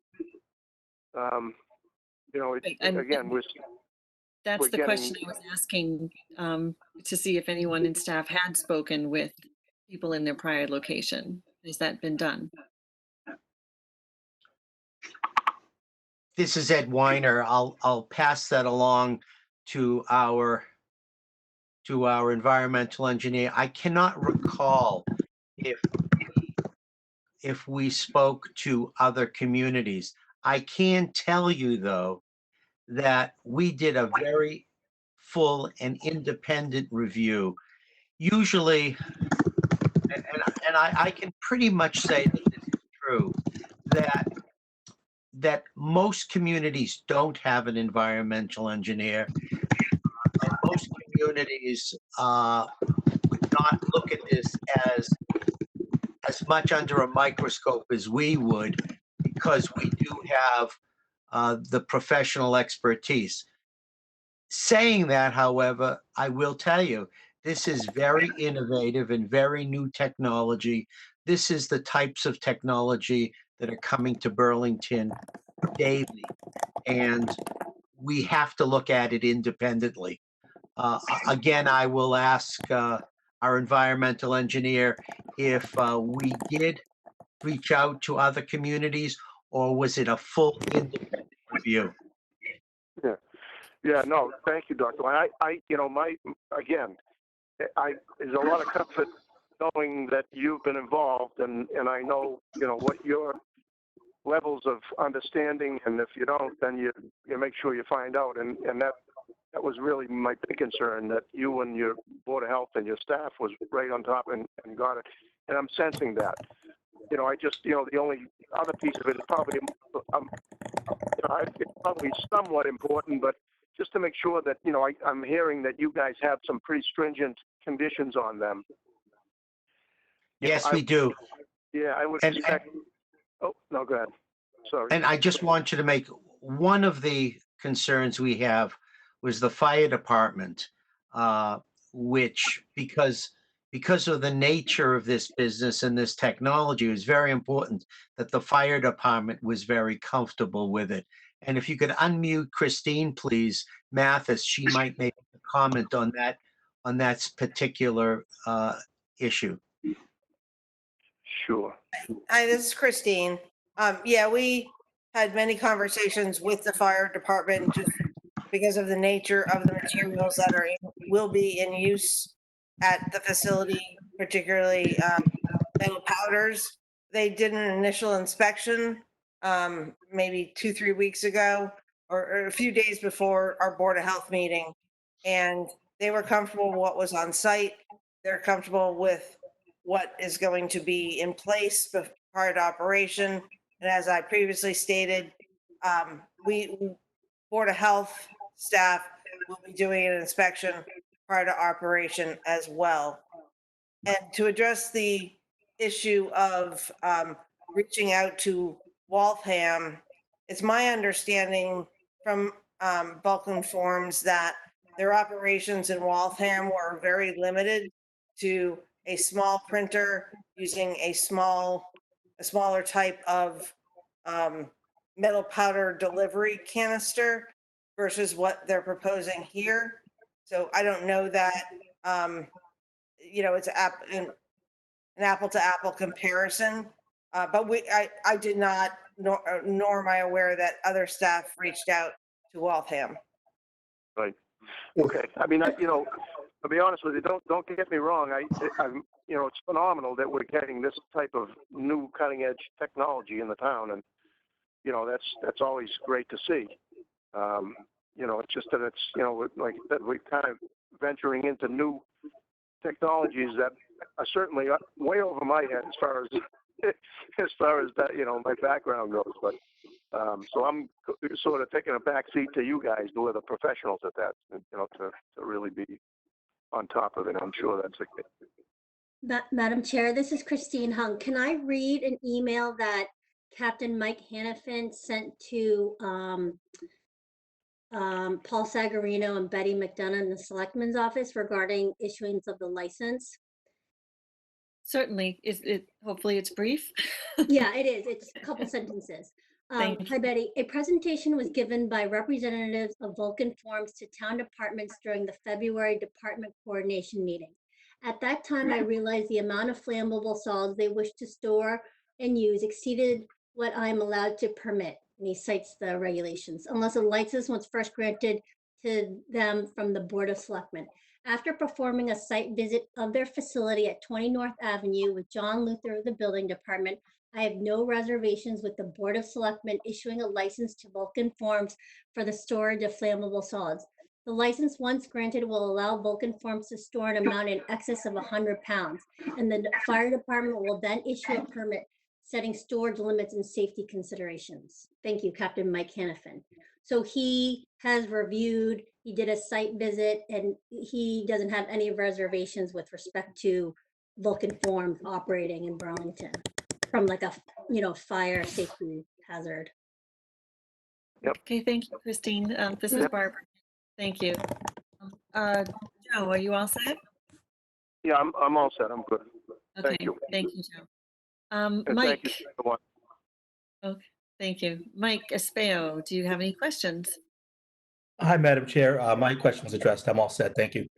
That's the question I was asking, to see if anyone in staff had spoken with people in their prior location. Has that been done? This is Ed Weiner. I'll pass that along to our environmental engineer. I cannot recall if we spoke to other communities. I can tell you, though, that we did a very full and independent review. Usually, and I can pretty much say that this is true, that most communities don't have an environmental engineer, and most communities would not look at this as much under a microscope as we would, because we do have the professional expertise. Saying that, however, I will tell you, this is very innovative and very new technology. This is the types of technology that are coming to Burlington daily, and we have to look at it independently. Again, I will ask our environmental engineer if we did reach out to other communities, or was it a full independent review? Yeah. Yeah, no, thank you, Dr. Wine. Again, there's a lot of comfort knowing that you've been involved, and I know, what your levels of understanding, and if you don't, then you make sure you find out, and that was really my big concern, that you and your Board of Health and your staff was right on top and got it, and I'm sensing that. The only other piece of it is probably, it's probably somewhat important, but just to make sure that, I'm hearing that you guys have some pretty stringent conditions on them. Yes, we do. Yeah, I would expect. Oh, no, go ahead. Sorry. And I just want you to make, one of the concerns we have was the fire department, which, because of the nature of this business and this technology, it was very important that the fire department was very comfortable with it. And if you could unmute Christine, please, Mathis, she might make a comment on that particular issue. Sure. Hi, this is Christine. Yeah, we had many conversations with the fire department just because of the nature of the materials that will be in use at the facility, particularly metal powders. They did an initial inspection maybe 2-3 weeks ago, or a few days before our Board of Health meeting, and they were comfortable with what was on site. They're comfortable with what is going to be in place prior to operation. And as I previously stated, we Board of Health staff will be doing an inspection prior to operation as well. And to address the issue of reaching out to Waltham, it's my understanding from Vulcan Forms that their operations in Waltham were very limited to a small printer using a smaller type of metal powder delivery canister versus what they're proposing here. So I don't know that, it's an apple to apple comparison. But I did not, nor am I aware that other staff reached out to Waltham. Right. Okay. I mean, to be honest with you, don't get me wrong. I'm, it's phenomenal that we're getting this type of new cutting edge technology in the town, and that's always great to see. It's just that it's like that we're kind of venturing into new technologies that are certainly way over my head as far as that my background goes. But so I'm sort of taking a back seat to you guys, who are the professionals at that, to really be on top of it. I'm sure that's the case. Madam Chair, this is Christine Hung. Can I read an email that Captain Mike Hannafin sent to Paul Sagarino and Betty McDonough in the Selectman's office regarding issuance of the license? Certainly. Hopefully it's brief? Yeah, it is. It's a couple sentences. Hi, Betty. A presentation was given by representatives of Vulcan Forms to town departments during the February department coordination meeting. At that time, I realized the amount of flammable solids they wished to store and use exceeded what I'm allowed to permit. And he cites the regulations. Unless a license was first granted to them from the Board of Selectmen. After performing a site visit of their facility at 20 North Avenue with John Luther of the Building Department, I have no reservations with the Board of Selectmen issuing a license to Vulcan Forms for the storage of flammable solids. The license, once granted, will allow Vulcan Forms to store an amount in excess of 100 pounds, and the fire department will then issue a permit setting storage limits and safety considerations. Thank you, Captain Mike Hannafin. So he has reviewed, he did a site visit, and he doesn't have any reservations with respect to Vulcan Forms operating in Burlington from like a, fire safety hazard. Okay, thank you, Christine. This is Barbara. Thank you. Joe, are you all set? Yeah, I'm all set. I'm good. Okay, Thank you. Thank you, Joe. And Mike. thank you, everyone. Okay, thank you. Mike Espeo, do you have any questions? Hi, Madam Chair. My question was addressed. I'm all set. Thank you.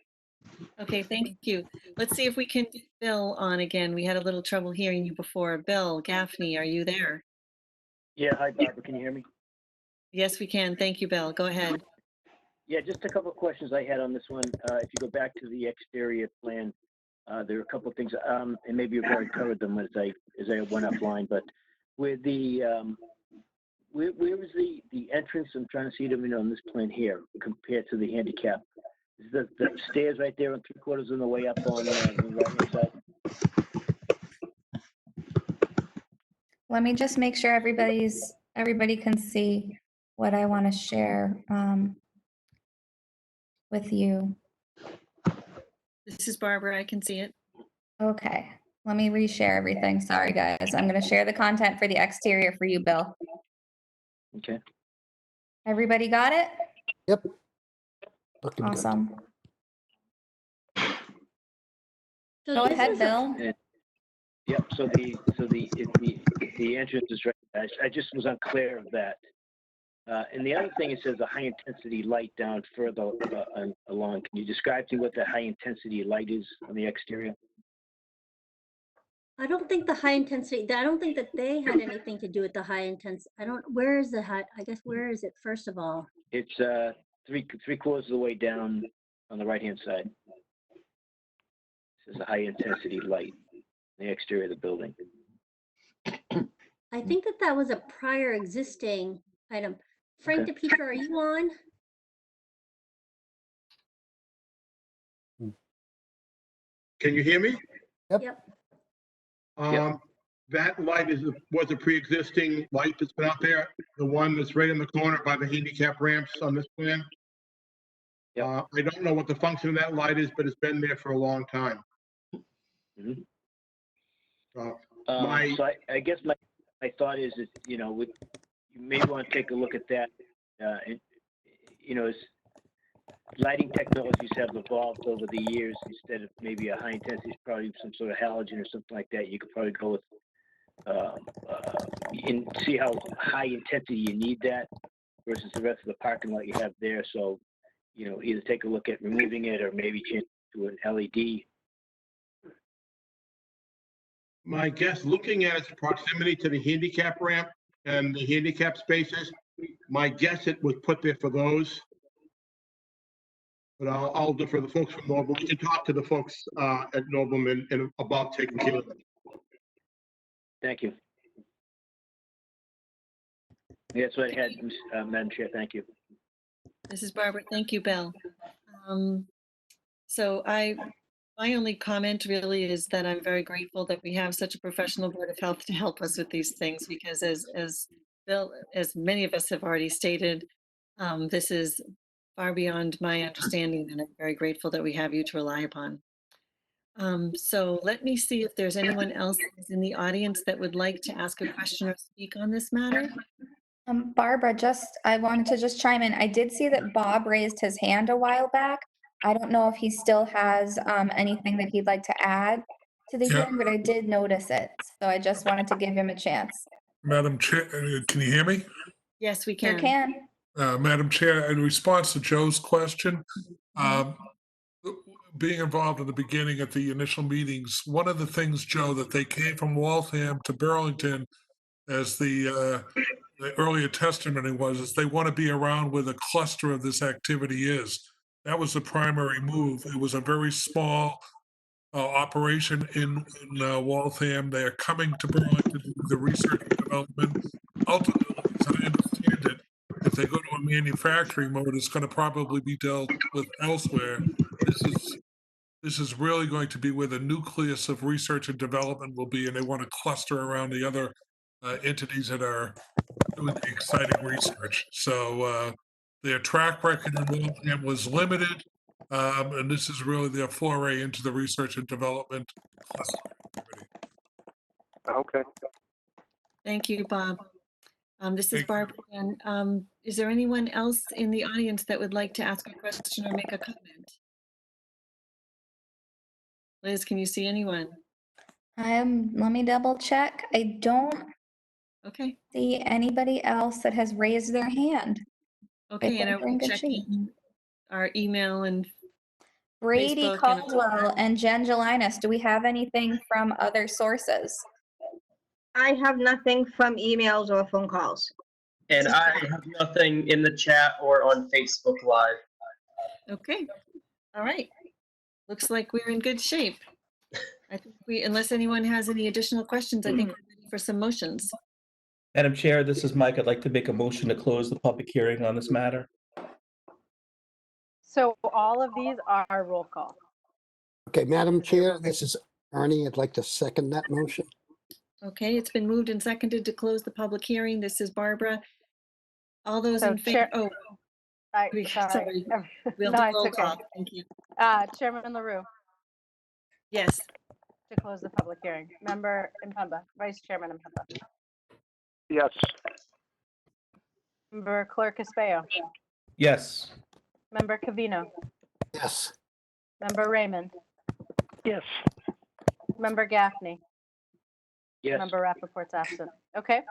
Okay, thank you. Let's see if we can get Bill on again. We had a little trouble hearing you before. Bill Gaffney, are you there? Yeah, hi Barbara, can you hear me? Yes, we can. Thank you, Bill. Go ahead. Yeah, just a couple of questions I had on this one. If you go back to the exterior plan, there are a couple of things, and maybe you've already covered them as I went offline, but with the, where was the entrance? I'm trying to see them on this plan here compared to the handicap. Is the stairs right there on 3/4 on the way up on the right-hand side? Let me just make sure everybody can see what I want to share with you. This is Barbara. I can see it. Okay, let me reshare everything. Sorry, guys. I'm going to share the content for the exterior for you, Bill. Okay. Everybody got it? Yep. Looking good. Awesome. So Go this ahead, is a- Bill. Yep. So the entrance is right. I just was unclear of that. And the other thing, it says a high intensity light down further along. Can you describe to me what the high intensity light is on the exterior? I don't think the high intensity, I don't think that they had anything to do with the high intensity. Where is the high, I guess, where is it, first of all? It's 3/4 of the way down on the right-hand side. It says a high intensity light on the exterior of the building. I think that was a prior existing item. Frank Okay. DePietro, are you on? Can you hear me? Yep. That light was a pre-existing light that's been out there, the one that's right in the corner by the handicap ramps on this plan. Yep. I don't know what the function of that light is, but it's been there for a long time. Mhm. So So I guess my thought is that, you may want to take a look at that. And, as lighting technologies have evolved over the years, instead of maybe a high intensity, it's probably some sort of halogen or something like that. You could probably go with and see how high intensity you need that versus the rest of the parking lot you have there. So, either take a look at removing it or maybe change it to an LED. my guess, looking at its proximity to the handicap ramp and the handicap spaces, my guess it was put there for those. But I'll defer the folks from Noble. We can talk to the folks at Nobleman and about taking care of it. Thank you. That's what I had, Madam Chair. Thank you. This is Barbara. Thank you, Bill. So my only comment really is that I'm very grateful that we have such a professional Board of Health to help us with these things, because as Bill, as many of us have already stated, this is far beyond my understanding, and I'm very grateful that we have you to rely upon. So let me see if there's anyone else who's in the audience that would like to ask a question or speak on this matter. Barbara, I wanted to just chime in. I did see that Bob raised his hand a while back. I don't know if he still has anything that he'd like to add to the hearing, but I did notice it. So I just wanted to give him a chance. Madam Chair, can you hear me? Yes, we Sure can. Madam Chair, in response to Joe's question, being involved in the beginning at the initial meetings, one of the things, Joe, that they came from Waltham to Burlington as the the earlier testimony was, is they want to be around where the cluster of this activity is. That was the primary move. It was a very small operation in Waltham. They are coming to Burlington to do the research and development. Ultimately, as I understand it, if they go to a manufacturing mode, it's going to probably be dealt with elsewhere. This is really going to be where the nucleus of research and development will be, and they want to cluster around the other entities that are doing the exciting research. So their track record in Waltham was limited, and this is really their foray into the research and development cluster activity. Okay. Thank you, Bob. This is Thank you. Barbara again. Is there anyone else in the audience that would like to ask a question or make a comment? Liz, can you see anyone? Let me double check. I don't Okay. see anybody else that has raised their hand. Okay, and think we're are in we good shape. checking our email and Brady Facebook and- Caldwell and Jen Gelinas, do we have anything from other sources? I have nothing from emails or phone calls. And I have nothing in the chat or on Facebook Live. Okay. All right. Looks like we're in good shape. I think unless anyone has any additional questions, I think we're ready for some motions. Madam Chair, this is Mike. I'd like to make a motion to close the public hearing on this matter. So all of these are roll call. Okay, Madam Chair, this is Ernie. I'd like to second that motion. Okay, it's been moved and seconded to close the public hearing. This is Barbara. All those So in favor? Oh, sorry. We'll No, do it's roll okay. call. Thank you. Chairman LaRue, Yes. to close the public hearing. Member Impemba, Vice Chairman Impemba. Yes. Member Clerk Espayo. Yes. Member Cavino. Yes. Member Raymond. Yes. Member Gaffney. Yes. Member Rappaport's absent. Okay.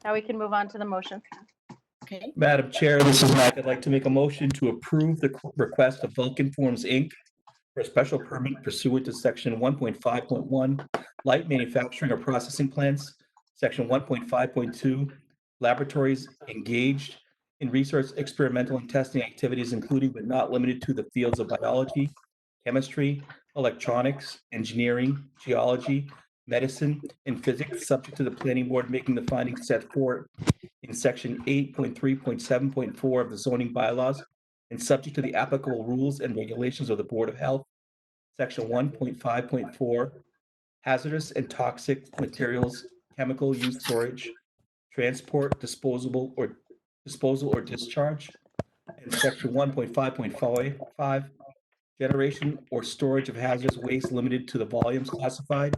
Now we can move on to the motion. Okay. Madam Chair, this is Mike. I'd like to make a motion to approve the request of Vulcan Forms, Inc. for a special permit pursuant to Section 1.5.1, light manufacturing or processing plants, Section 1.5.2, laboratories engaged in research, experimental, and testing activities, including but not limited to the fields of biology, chemistry, electronics, engineering, geology, medicine, and physics, subject to the planning board making the findings set forth in Section 8.3.7.4 of the zoning bylaws, and subject to the applicable rules and regulations of the Board of Health. Section 1.5.4, hazardous and toxic materials, chemical use, storage, transport, disposal or discharge. And Section 1.5.5, generation or storage of hazardous waste limited to the volumes classified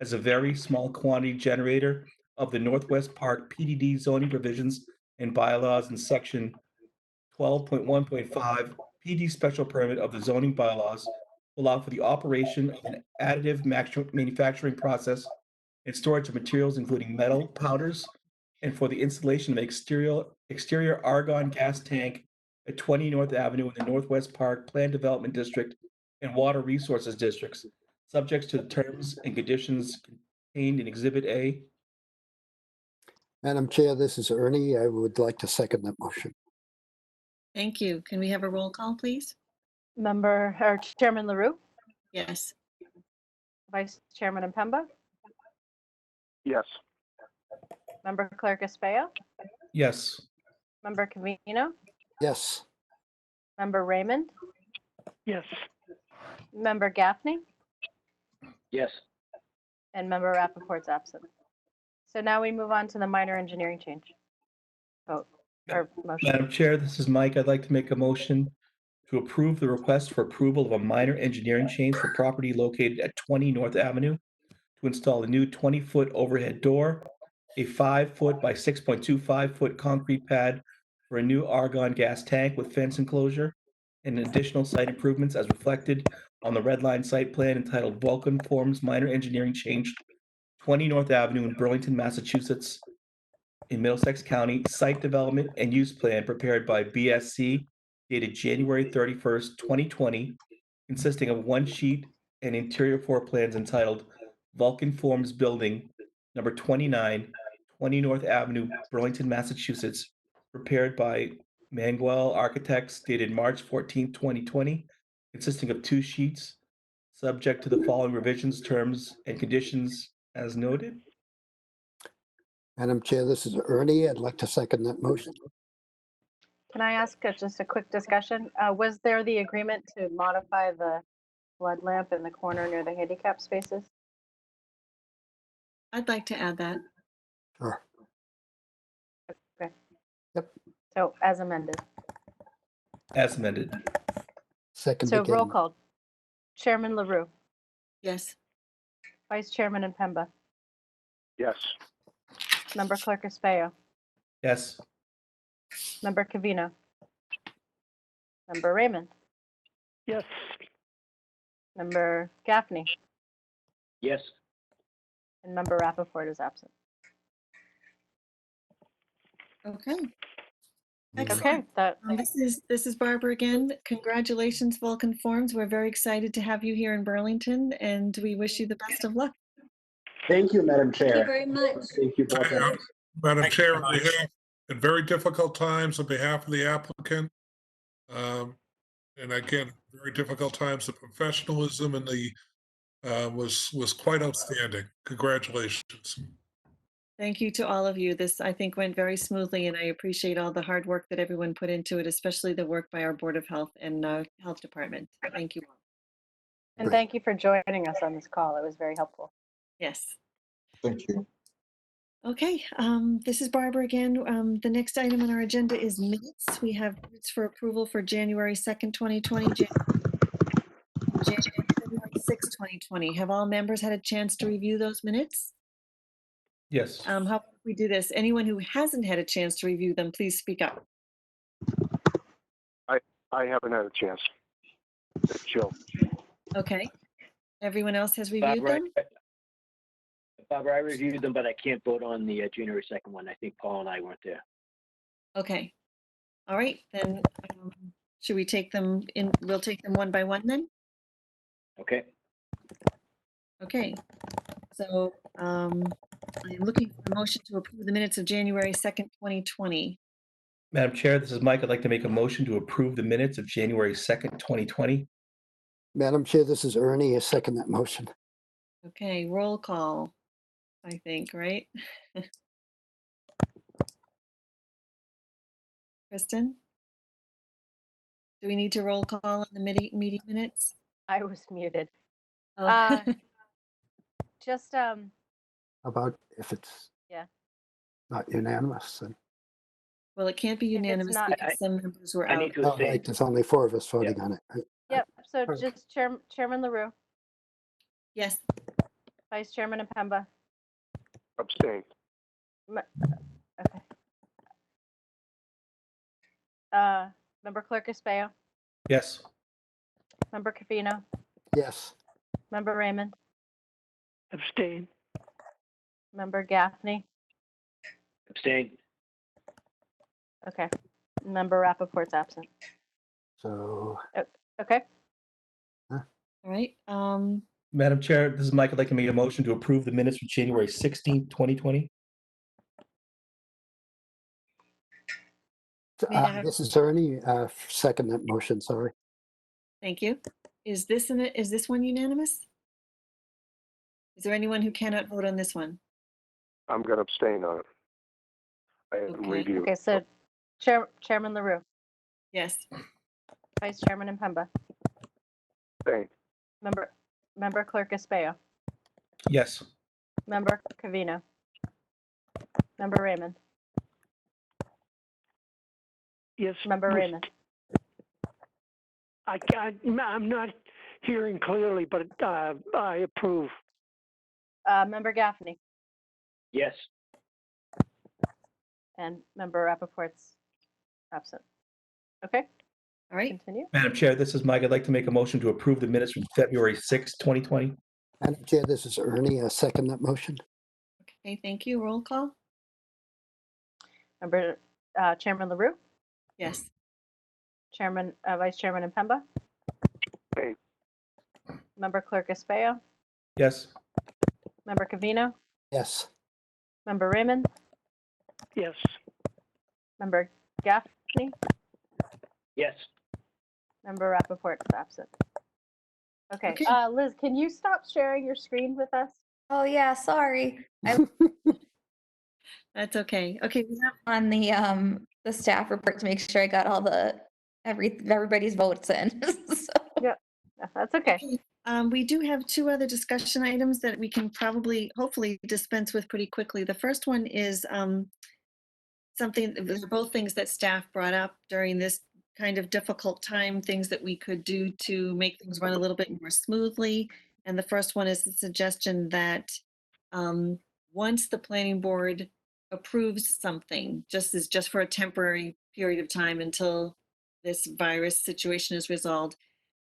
as a very small quantity generator of the Northwest Park PDD zoning provisions and bylaws in Section 12.1.5 PD special permit of the zoning bylaws allow for the operation of an additive manufacturing process and storage of materials including metal powders, and for the installation of an exterior argon gas tank at 20 North Avenue in the Northwest Park Plan Development District and Water Resources Districts, subject to the terms and conditions contained in Exhibit A. Madam Chair, this is Ernie. I would like to second that motion. Thank you. Can we have a roll call, please? Chairman LaRue, Yes. Vice Chairman Impemba, Yes. Member Clerk Espayo, Yes. Member Cavino, Yes. Member Raymond, Yes. Member Gaffney, Yes. and Member Rappaport's absent. So now we move on to the minor engineering change. Vote or motion. Madam Chair, this is Mike. I'd like to make a motion to approve the request for approval of a minor engineering change for property located at 20 North Avenue to install a new 20-foot overhead door, a 5-foot by 6.25-foot concrete pad for a new argon gas tank with fence enclosure, and additional site improvements as reflected on the red line site plan entitled Vulcan Forms Minor Engineering Change, 20 North Avenue in Burlington, Massachusetts, in Middlesex County, site development and use plan prepared by BSC dated January 31st, 2020, consisting of one sheet and interior floor plans entitled Vulcan Forms Building number 29, 20 North Avenue, Burlington, Massachusetts, prepared by Manguel Architects, dated March 14, 2020, consisting of 2 sheets, subject to the following revisions, terms, and conditions as noted. Madam Chair, this is Ernie. I'd like to second that motion. Can I ask just a quick discussion? Was there the agreement to modify the flood lamp in the corner near the handicap spaces? I'd like to add that. Sure. Okay. Yep. So as amended. As amended. Second So roll again. call. Chairman LaRue, Yes. Vice Chairman Impemba, Yes. Member Clerk Españo, Yes. Member Cavino, Member Raymond, Yes. Member Gaffney, Yes. and Member Rappaport is absent. Okay. Okay, Excellent. that, This is Barbara again. Congratulations, Vulcan Forms. We're very excited to have you here in Burlington, and we wish you the best of luck. Thank you, Madam Thank you Chair. very much. Thank you, board members. Madam Chair, on behalf, in very difficult times, on behalf of the applicant, and again, very difficult times, the professionalism and the was quite outstanding. Congratulations. Thank you to all of you. This, I think, went very smoothly, and I appreciate all the hard work that everyone put into it, especially the work by our Board of Health and Health Department. Thank you all. and thank you for joining us on this call. It was very helpful. Yes. Thank you. Okay, this is Barbara again. The next item on our agenda is minutes. We have minutes for approval for January 2nd, 2020, February 6th, 2020. Have all members had a chance to review those minutes? Yes. How about we do this? Anyone who hasn't had a chance to review them, please speak up. I haven't had a chance. It's chill. Okay. Everyone else has reviewed Barbara, them? Barbara, I reviewed them, but I can't vote on the January 2nd one. I think Paul and I weren't there. Okay. All right, then should we take them in? We'll take them one by one then? Okay. Okay. So I'm looking for a motion to approve the minutes of January 2nd, 2020. Madam Chair, this is Mike. I'd like to make a motion to approve the minutes of January 2nd, 2020. Madam Chair, this is Ernie. I second that motion. Okay, roll call, I think, right? Kristen? Do we need to roll call on the meeting minutes? I was muted. Oh. Just, How about if it's yeah. not unanimous? Then? Well, it can't be If it's unanimous not- because some members were I out. need to Oh, abstain. right. There's only 4 of us voting on it. Right? Yep, so Okay. just Chairman LaRue, Yes. Vice Chairman Impemba, Abstain. okay. Member Clerk Españo, Yes. Member Cavino, Yes. Member Raymond, Abstain. Member Gaffney, Abstain. okay. Member Rappaport's absent. So Okay, All right. Madam Chair, this is Mike. I'd like to make a motion to approve the minutes from January 16th, 2020. May I have- this is Ernie. Second that motion. Sorry. Thank you. Is this one unanimous? Is there anyone who cannot vote on this one? I'm going to abstain on it. I haven't Okay. reviewed. okay, so Chairman LaRue, Yes. Vice Chairman Impemba, Abstain. Member Clerk Españo, Yes. Member Cavino, Member Raymond, Yes. Member with- Raymond, I'm not hearing clearly, but I approve. Member Gaffney, Yes. and Member Rappaport's absent. Okay, All right. continue. Madam Chair, this is Mike. I'd like to make a motion to approve the minutes from February 6th, 2020. Madam Chair, this is Ernie. I second that motion. Okay, thank you. Roll call? Member Chairman LaRue, Yes. Vice Chairman Impemba, Abstain. Member Clerk Españo, Yes. Member Cavino, Yes. Member Raymond, Yes. Member Gaffney, Yes. Member Rappaport is absent. Okay, Okay. Liz, can you stop sharing your screen with us? Oh, yeah, sorry. That's okay. Okay, we have On the staff report to make sure I got all the everybody's votes in. So, Yeah, that's okay. We do have two other discussion items that we can probably, hopefully dispense with pretty quickly. The first one is something, they're both things that staff brought up during this kind of difficult time, things that we could do to make things run a little bit more smoothly. And the first one is the suggestion that once the planning board approves something, just for a temporary period of time until this virus situation is resolved,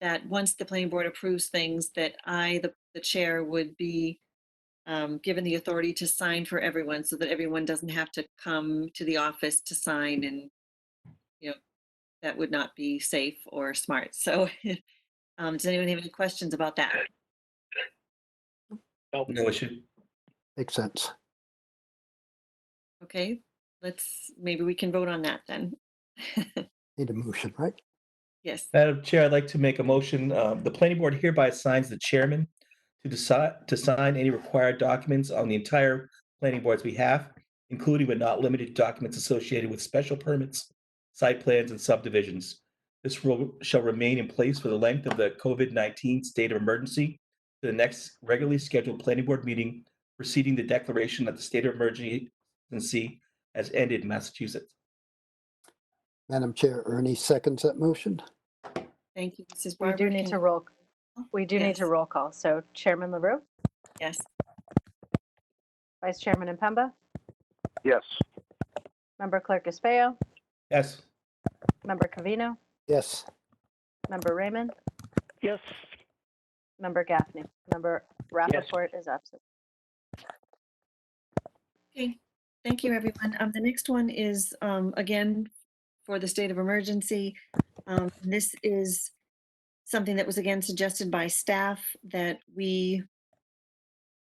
that once the planning board approves things, that I, the chair, would be given the authority to sign for everyone so that everyone doesn't have to come to the office to sign, and, you know, that would not be safe or smart. So does anyone have any questions about that? No issue. Makes sense. Okay, maybe we can vote on that then. Need a motion, right? Yes. Madam Chair, I'd like to make a motion. The planning board hereby assigns the chairman to sign any required documents on the entire planning board's behalf, including but not limited to documents associated with special permits, site plans, and subdivisions. This rule shall remain in place for the length of the COVID-19 state of emergency to the next regularly scheduled planning board meeting preceding the declaration that the state of emergency has ended in Massachusetts. Madam Chair, Ernie seconds that motion. Thank you, Mrs. We Barber. do need to roll. We do need to roll call. So Chairman LaRue, Yes. Vice Chairman Impemba, Yes. Member Clerk Espaillo, Yes. Member Covino, Yes. Member Raymond, Yes. Member Gaffney, Member Rappaport is absent. Okay, thank you, everyone. The next one is, again, for the state of emergency. This is something that was again suggested by staff, that we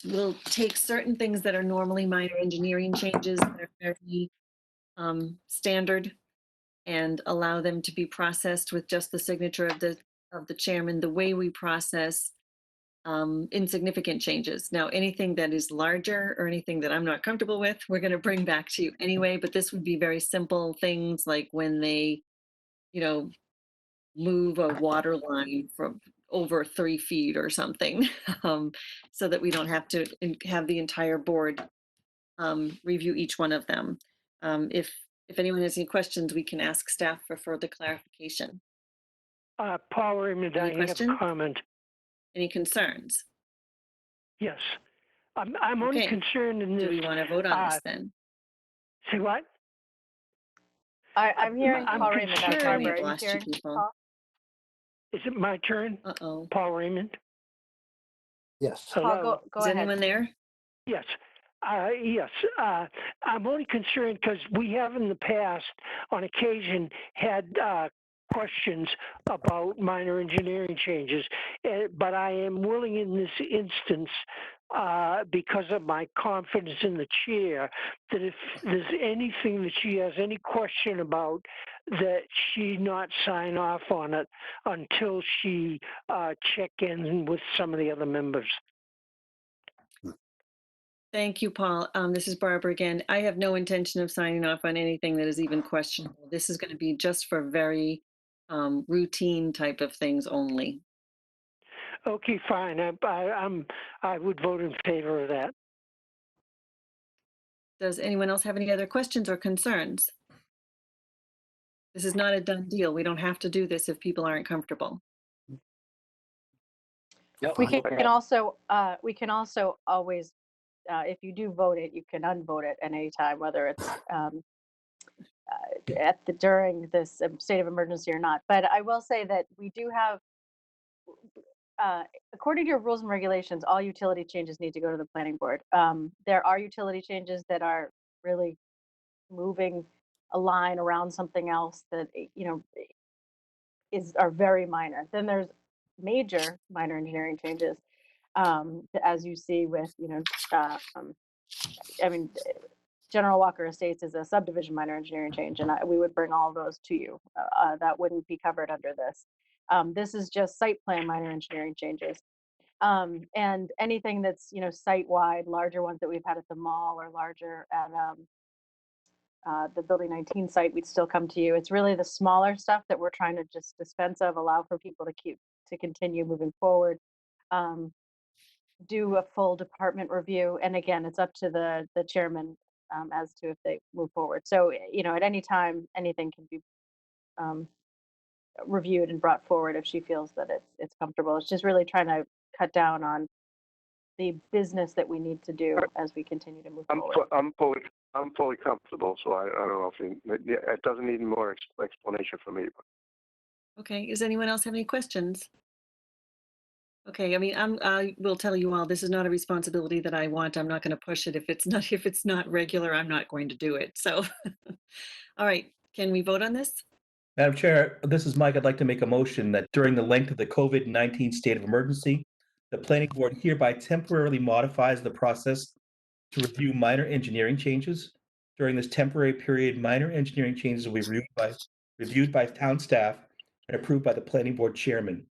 will take certain things that are normally minor engineering changes that are very standard, and allow them to be processed with just the signature of the chairman, the way we process insignificant changes. Now, anything that is larger or anything that I'm not comfortable with, we're going to bring back to you anyway, but this would be very simple things like when they, you know, move a water line from over 3 feet or something, so that we don't have to have the entire board review each one of them. If anyone has any questions, we can ask staff for further clarification. Paul Raymond, I have a comment. Any concerns? Yes. I'm only Okay. concerned in this. Do we want to vote on this then? Say what? I'm hearing Paul Raymond. I'm concerned- Barbara. We've Are you lost you hearing people. Paul? Is it my turn? Uh-oh. Paul Raymond? Yes. Paul, Hello? go Is ahead. anyone there? Yes. Yes. I'm only concerned because we have in the past, on occasion, had questions about minor engineering changes. But I am willing in this instance, because of my confidence in the chair, that if there's anything that she has any question about, that she not sign off on it until she check in with some of the other members. Thank you, Paul. This is Barbara again. I have no intention of signing off on anything that is even questionable. This is going to be just for very routine type of things only. Okay, fine. I would vote in favor of that. Does anyone else have any other questions or concerns? This is not a done deal. We don't have to do this if people aren't comfortable. We can also always, if you do vote it, you can unvote it at any time, whether it's during this state of emergency or not. But I will say that we do have, according to your rules and regulations, all utility changes need to go to the planning board. There are utility changes that are really moving a line around something else that, you know, are very minor. Then there's major minor engineering changes, as you see with, you know, I mean, General Walker Estates is a subdivision minor engineering change, and we would bring all those to you. That wouldn't be covered under this. This is just site plan minor engineering changes. And anything that's, site-wide, larger ones that we've had at the mall or larger at the Building 19 site, we'd still come to you. It's really the smaller stuff that we're trying to just dispense of, allow for people to continue moving forward. Do a full department review, and again, it's up to the chairman as to if they move forward. So, at any time, anything can be reviewed and brought forward if she feels that it's comfortable. It's just really trying to cut down on the business that we need to do as we continue to move forward. I'm fully comfortable, so I don't know if it doesn't need more explanation from me. Okay, does anyone else have any questions? Okay, I mean, I will tell you all, this is not a responsibility that I want. I'm not going to push it. If it's not regular, I'm not going to do it. So, all right, can we vote on this? Madam Chair, this is Mike. I'd like to make a motion that during the length of the COVID-19 state of emergency, the planning board hereby temporarily modifies the process to review minor engineering changes. During this temporary period, minor engineering changes will be reviewed by town staff and approved by the planning board chairman.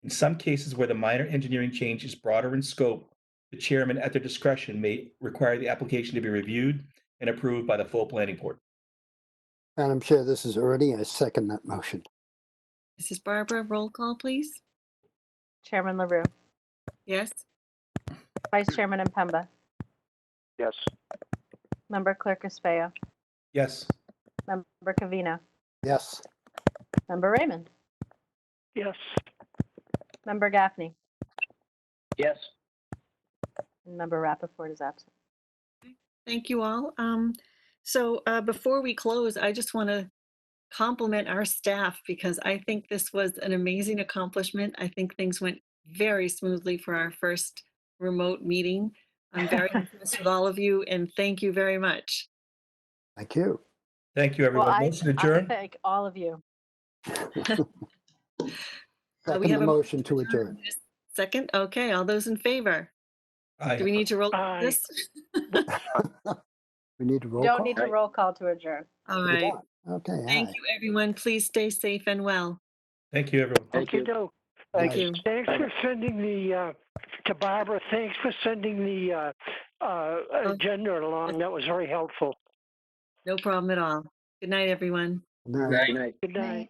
In some cases where the minor engineering change is broader in scope, the chairman at their discretion may require the application to be reviewed and approved by the full planning board. Madam Chair, this is Ernie. I second that motion. This is Barbara. Roll call, please. Chairman LaRue, Yes. Vice Chairman Impemba, Yes. Member Clerk Espejo, Yes. Member Cavino, Yes. Member Raymond, Yes. Member Gaffney, Yes. and Member Rappaport is absent. Thank you all. So before we close, I just want to compliment our staff because I think this was an amazing accomplishment. I think things went very smoothly for our first remote meeting. I'm very impressed with all of you, and thank you very much. Thank you. Thank you, everyone. Well, Motion I adjourned. thank all of you. Second the motion to adjourn. Second? Okay, all those in favor? Aye. Do we need to roll Aye. this? We need to roll Don't call. need to roll call to adjourn. All We right. don't. Okay. Thank aye. you, everyone. Please stay safe and well. Thank you, everyone. Thank you. Okey-doke. Thank you. Thanks for sending to Barbara, thanks for sending the agenda along. That was very helpful. No problem at all. Good night, everyone. Good night. Good night. Good night.